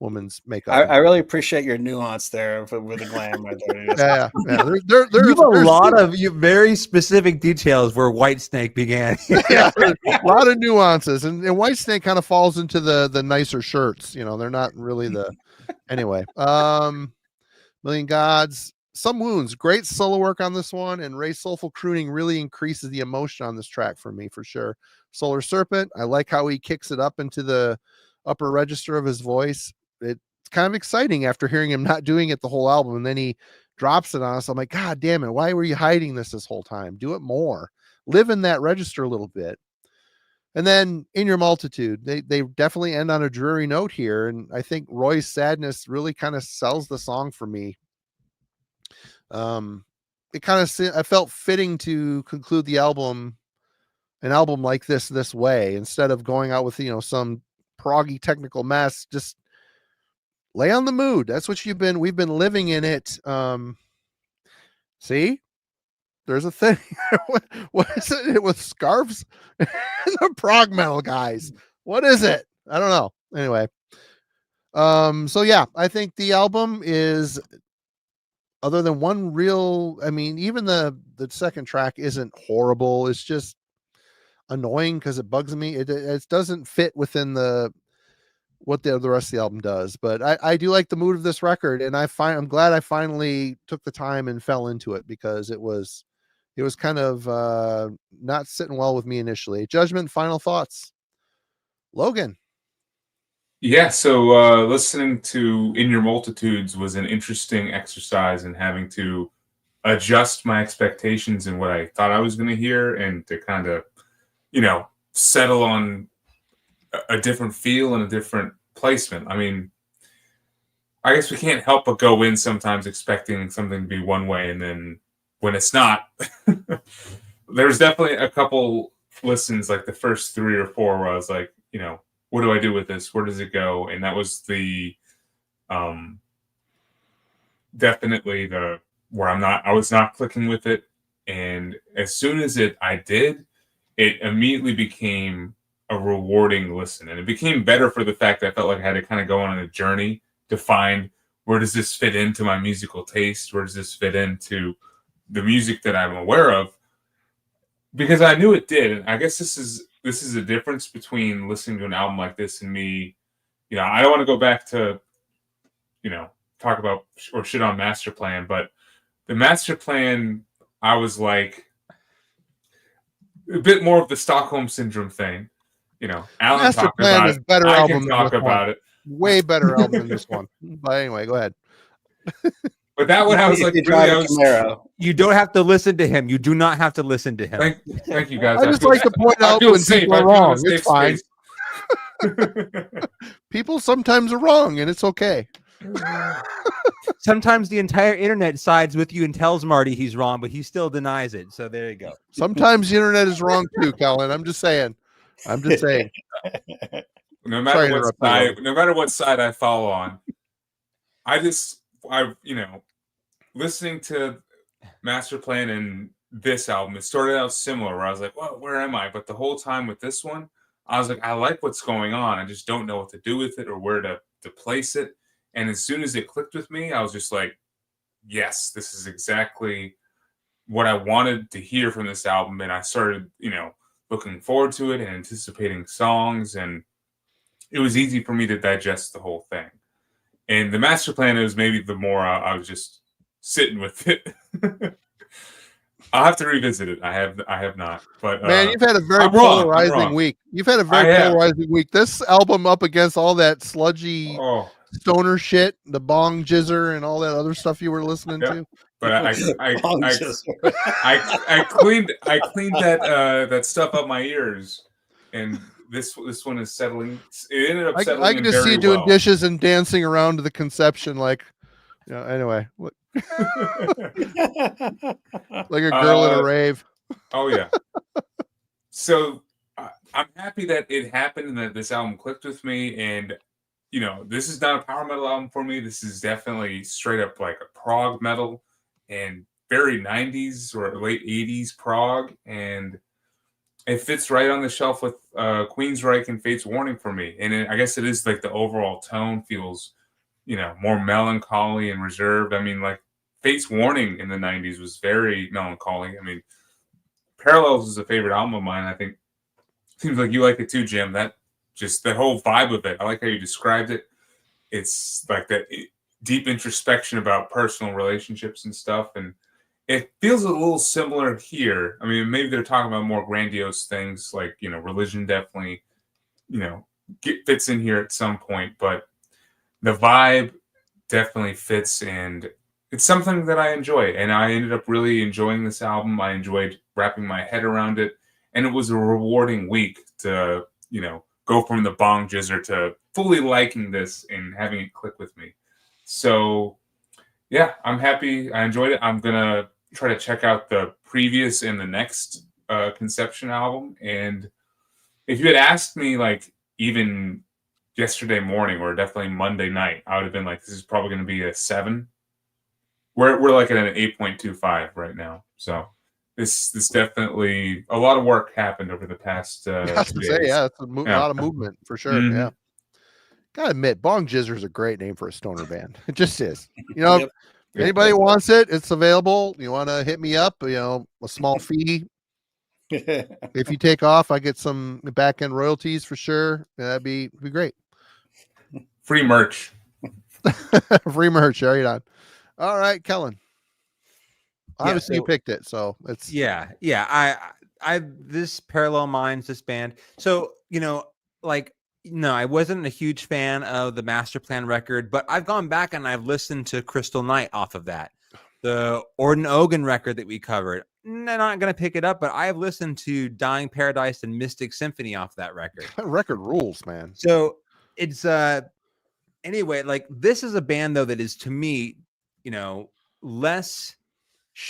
woman's makeup. I really appreciate your nuance there with the glam right there. Yeah. There's a lot of very specific details where Whitesnake began. Yeah, a lot of nuances, and Whitesnake kind of falls into the nicer shirts. They're not really the anyway. Million Gods, Some Wounds, great solo work on this one, and Ray's soulful crooning really increases the emotion on this track for me, for sure. Solar Serpent, I like how he kicks it up into the upper register of his voice. It's kind of exciting after hearing him not doing it the whole album, and then he drops it on us. I'm like, God damn it, why were you hiding this whole time? Do it more. Live in that register a little bit. And then In Your Multitude, they definitely end on a dreary note here, and I think Roy's sadness really kind of sells the song for me. It kind of, I felt fitting to conclude the album, an album like this way, instead of going out with some proggy technical mess. Just lay on the mood. That's what we've been living in it. See, there's a thing. What is it with scarves and the prog metal guys? What is it? I don't know. Anyway. So yeah, I think the album is, other than one real, even the second track isn't horrible. It's just annoying because it bugs me. It doesn't fit within what the rest of the album does, but I do like the mood of this record, and I'm glad I finally took the time and fell into it, because it was kind of not sitting well with me initially. Judgment, final thoughts, Logan. Yeah, so listening to In Your Multitudes was an interesting exercise in having to adjust my expectations and what I thought I was going to hear, and to kind of, settle on a different feel and a different placement. I guess we can't help but go in sometimes expecting something to be one way, and then when it's not, there's definitely a couple listens, like the first 3 or 4, where I was like, what do I do with this? Where does it go? And that was the definitely where I was not clicking with it. And as soon as I did, it immediately became a rewarding listen. And it became better for the fact that I felt like I had to kind of go on a journey to find, where does this fit into my musical taste? Where does this fit into the music that I'm aware of? Because I knew it did. And I guess this is a difference between listening to an album like this and me. I don't want to go back to, talk about or shit on Master Plan, but the Master Plan, I was like a bit more of the Stockholm Syndrome thing. Alan Master talked Plan about is it. better I album can than talk this about one. it. Way better album than this one. But anyway, go ahead. But that one, I was like, you don't have to listen to him. You do not have to listen to him. Thank you, guys. I just like to point out when people are wrong. It's fine. People sometimes are wrong, and it's okay. Sometimes the entire internet sides with you and tells Marty he's wrong, but he still denies it. So there you go. Sometimes the internet is wrong too, Kellen. I'm just saying. No matter what side I fall on, listening to Master Plan and this album, it started out similar, where I was like, well, where am I? But the whole time with this one, I was like, I like what's going on. I just don't know what to do with it or where to place it. And as soon as it clicked with me, I was just like, yes, this is exactly what I wanted to hear from this album. And I started, looking forward to it and anticipating songs. And it was easy for me to digest the whole thing. And the Master Plan, it was maybe the more I was just sitting with it. I'll have to revisit it. I have not. But man, you've had a very polarizing week. You've had a very polarizing week. This album up against all that sludgy stoner shit, the bong jizzer, and all that other stuff you were listening to. But I cleaned that stuff up my ears, and this one is settling. It ended up settling. I can just see you doing dishes and dancing around to the Conception, like, anyway, like a girl at a rave. Oh yeah. So I'm happy that it happened and that this album clicked with me. And this is not a power metal album for me. This is definitely straight up like a prog metal and very 90s or late 80s prog, and it fits right on the shelf with Queensryche and Fate's Warning for me. And I guess it is like the overall tone feels, more melancholy and reserved. I mean, like Fate's Warning in the 90s was very melancholy. I mean, Parallels is a favorite album of mine. I think seems like you like it too, Jim. That whole vibe of it. I like how you described it. It's like that deep introspection about personal relationships and stuff. And it feels a little similar here. I mean, maybe they're talking about more grandiose things like, religion definitely, fits in here at some point, but the vibe definitely fits, and it's something that I enjoy. And I ended up really enjoying this album. I enjoyed wrapping my head around it, and it was a rewarding week to, go from the bong jizzer to fully liking this and having it click with me. So yeah, I'm happy. I enjoyed it. I'm going to try to check out the previous and the next Conception album. And if you had asked me like even yesterday morning or definitely Monday night, I would have been like, this is probably going to be a 7. We're like at an 8.25 right now. So this definitely, a lot of work happened over the past I was to say, it's a lot of movement for sure. Mm-hmm. Yeah. Gotta admit, Bong Jizzer is a great name for a stoner band. It just is. If anybody wants it, it's available. You want to hit me up, a small fee. If you take off, I get some back end royalties for sure. That'd be great. Free merch. Free merch. Right on. All right, Kellen. Obviously, you picked it, so it's I this Parallel Minds, this band. So no, I wasn't a huge fan of the Master Plan record, but I've gone back and I've listened to Crystal Night off of that. The Orden Ogan record that we covered, I'm not going to pick it up, but I've listened to Dying Paradise and Mystic Symphony off that record. That record rules, man. So it's anyway, like this is a band though that is, to me, less,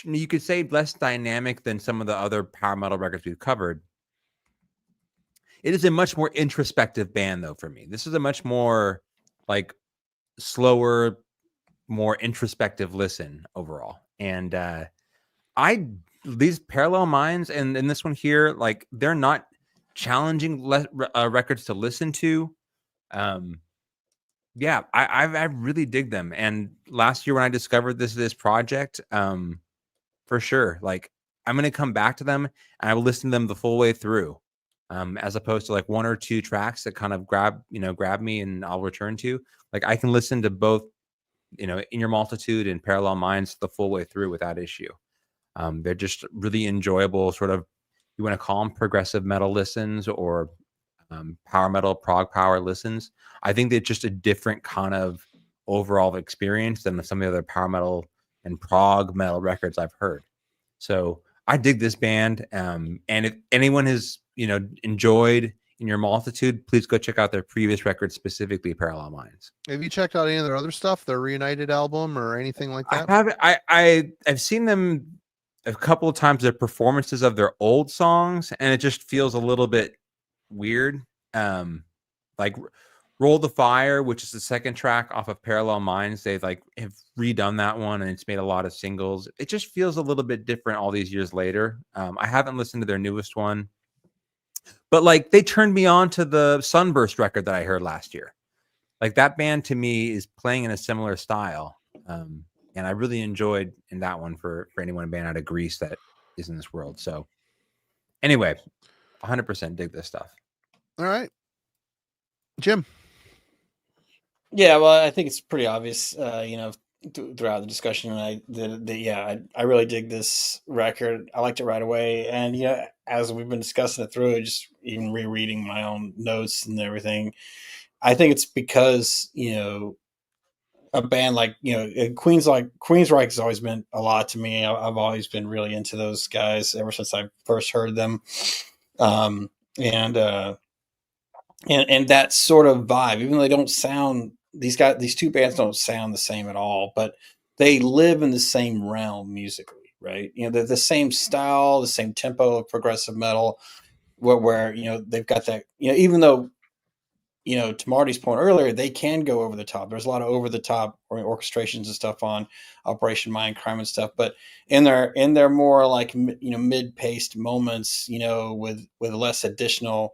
you could say less dynamic than some of the other power metal records we've covered. It is a much more introspective band though for me. This is a much more like slower, more introspective listen overall. And these Parallel Minds and this one here, like they're not challenging records to listen to. Yeah, I really dig them. And last year when I discovered this project, for sure, like I'm gonna come back to them and I will listen to them the full way through, as opposed to like 1 or 2 tracks that kind of grab me and I'll return to. Like I can listen to both, In Your Multitude and Parallel Minds the full way through without issue. They're just really enjoyable, sort of, you want to call them progressive metal listens or power metal, prog power listens. I think they're just a different kind of overall experience than some of the other power metal and prog metal records I've heard. So I dig this band. And if anyone has, enjoyed In Your Multitude, please go check out their previous record, specifically Parallel Minds. Have you checked out any of their other stuff, their Reunited album or anything like that? I haven't. I've seen them a couple of times, their performances of their old songs, and it just feels a little bit weird. Like Roll the Fire, which is the second track off of Parallel Minds, they like have redone that one and it's made a lot of singles. It just feels a little bit different all these years later. I haven't listened to their newest one, but like they turned me on to the Sunburst record that I heard last year. Like that band to me is playing in a similar style. And I really enjoyed in that one for anyone band out of Greece that is in this world. So anyway, 100% dig this stuff. All right. Jim. Yeah, well, I think it's pretty obvious, throughout the discussion, I really dig this record. I liked it right away, and as we've been discussing it through, just even rereading my own notes and everything, I think it's because a band like Queensryche has always meant a lot to me. I've always been really into those guys ever since I first heard them, and that sort of vibe, even though they don't sound. These two bands don't sound the same at all, but they live in the same realm musically, right? They're the same style, the same tempo of progressive metal, where they've got that, even though, to Marty's point earlier, they can go over the top. There's a lot of over the top orchestrations and stuff on Operation Mindcrime and stuff, but in their more like mid-paced moments, with less additional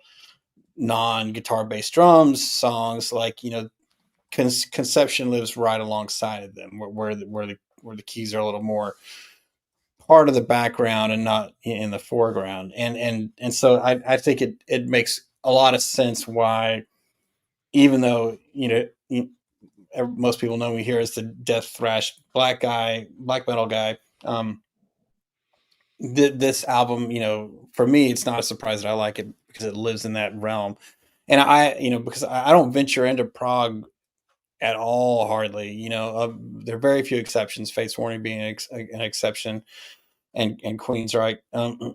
non-guitar based drums songs, like Conception lives right alongside of them, where the keys are a little more part of the background and not in the foreground, and so I think it makes a lot of sense why, even though most people know me here as the death thrash black metal guy, this album, for me, it's not a surprise that I like it because it lives in that realm, and because I don't venture into prog at all, hardly. There are very few exceptions, Fates Warning being an exception, and Queensryche.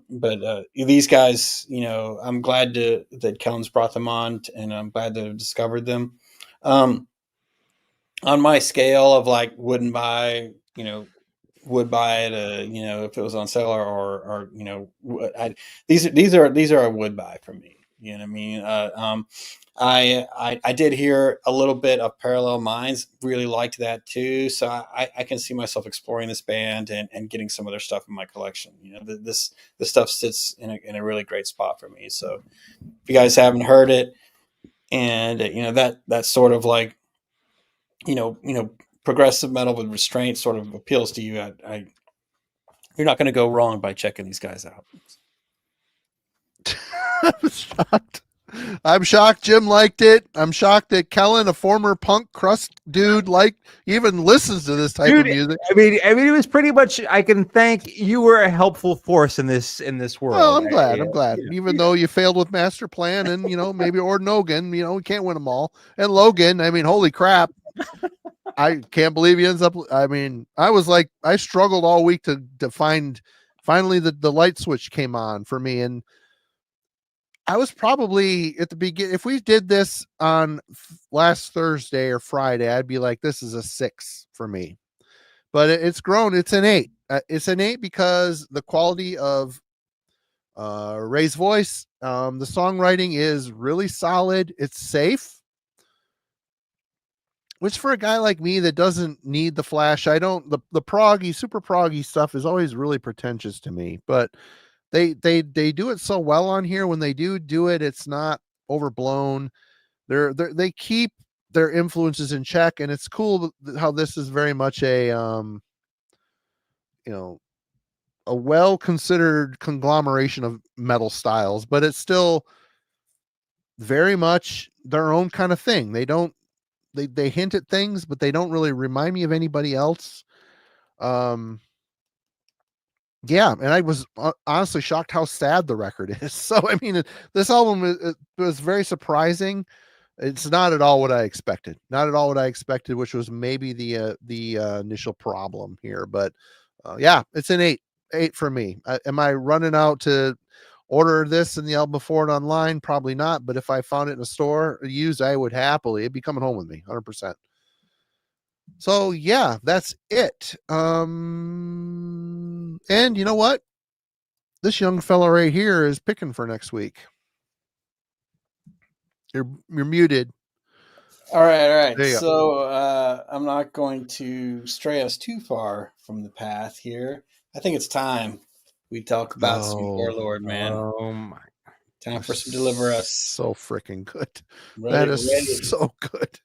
But these guys, I'm glad that Kellen's brought them on, and I'm glad to have discovered them. On my scale of like would buy it, if it was on sale, or these are a would buy for me. You know what I mean? I did hear a little bit of Parallel Minds, really liked that too. So I can see myself exploring this band and getting some of their stuff in my collection. This stuff sits in a really great spot for me. So if you guys haven't heard it, and that sort of like progressive metal with restraint sort of appeals to you, you're not going to go wrong by checking these guys out. I'm shocked. I'm shocked Jim liked it. I'm shocked that Kellen, a former punk crust dude, even listens to this type of music. I mean, it was pretty much. I can thank you. Were a helpful force in this world. Well, I'm glad. Even though you failed with Master Plan and maybe Nogan, we can't win them all. And Logan, I mean, holy crap! I can't believe he ends up. I mean, I struggled all week to find. Finally, the light switch came on for me, and I was probably at the beginning. If we did this on last Thursday or Friday, I'd be like, this is a 6 for me. But it's grown. It's an 8. It's an 8 because the quality of Ray's voice, the songwriting is really solid. It's safe, which for a guy like me that doesn't need the flash, the proggy, super proggy stuff is always really pretentious to me. But they do it so well on here. When they do it, it's not overblown. They keep their influences in check, and it's cool how this is very much a a well considered conglomeration of metal styles, but it's still very much their own kind of thing. They hint at things, but they don't really remind me of anybody else. Yeah, and I was honestly shocked how sad the record is. So, I mean, this album it was very surprising. It's not at all what I expected. Not at all what I expected, which was maybe the initial problem here. But yeah, it's an 8 for me. Am I running out to order this and the album before it online? Probably not. But if I found it in a store used, I would happily. It'd be coming home with me, 100%. So yeah, that's it. And you know what? This young fella right here is picking for next week. You're muted. All right. So I'm not going to stray us too far from the path here. I think it's time we talk about some Warlord, man. Oh my! Time for some Deliver Us. So freaking good. That is so good.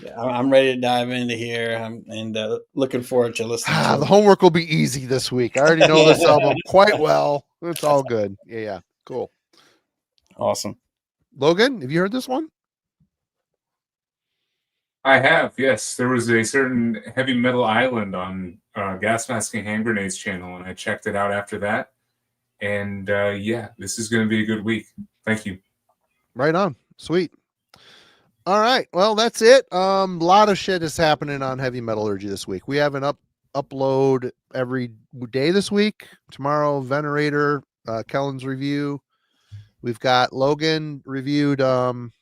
Yeah, I'm ready to dive into here. And looking forward to listening. The homework will be easy this week. I already know this album quite well. It's all good. Yeah. Cool. Awesome. Logan, have you heard this one? I have, yes. There was a certain Heavy Metal Island on Gas Masking Hand Grenades channel, and I checked it out after that. And yeah, this is going to be a good week. Thank you. Right on. Sweet. All right. Well, that's it. A lot of shit is happening on Heavy Metallurgy this week. We have an upload every day this week. Tomorrow, Venerator, Kellen's review. We've got Logan reviewed Morbific.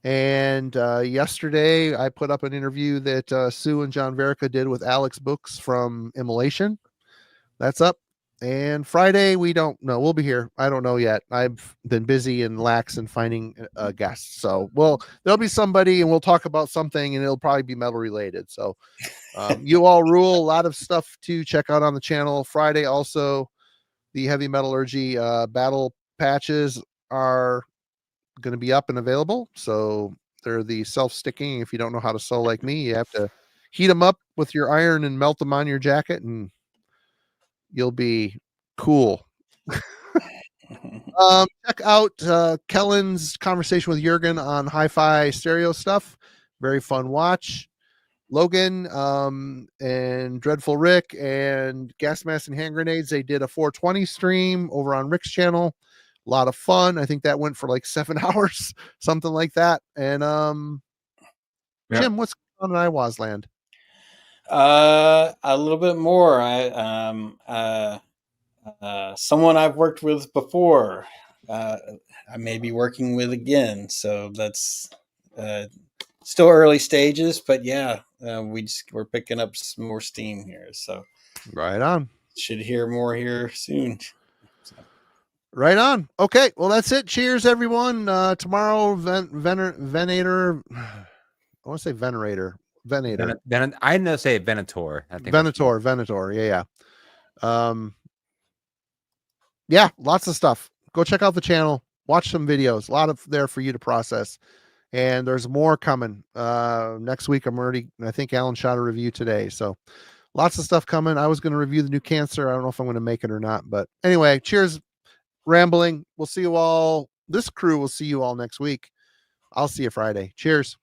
And yesterday I put up an interview that Sue and John Verica did with Alex Books from Immolation. That's up. And Friday, we don't know. We'll be here. I don't know yet. I've been busy and lax in finding guests. So, there'll be somebody and we'll talk about something and it'll probably be metal related. So, you all rule. A lot of stuff to check out on the channel. Friday, also, the Heavy Metallurgy battle patches are going to be up and available. So, they're the self-sticking. If you don't know how to sew like me, you have to heat them up with your iron and melt them on your jacket and you'll be cool. Check out Kellen's conversation with Jurgen on hi-fi stereo stuff. Very fun watch. Logan and Dreadful Rick and Gas Mask and Hand Grenades, they did a 420 stream over on Rick's channel. A lot of fun. I think that went for like 7 hours, something like that. And Jim, what's going on in Eihwaz land? A little bit more. Someone I've worked with before, I may be working with again. So that's still early stages, but yeah, we're picking up some more steam here. So right on. Should hear more here soon. Right on. Okay, well that's it. Cheers, everyone. Tomorrow, Venator. I want to say Venerator. Venator. I didn't know say Venator. I think Venator. Yeah. Yeah, lots of stuff. Go check out the channel. Watch some videos. A lot of there for you to process. And there's more coming. Next week, I think Alan shot a review today. So lots of stuff coming. I was going to review the new Cancer. I don't know if I'm going to make it or not. But anyway, cheers. Rambling. We'll see you all. This crew will see you all next week. I'll see you Friday. Cheers.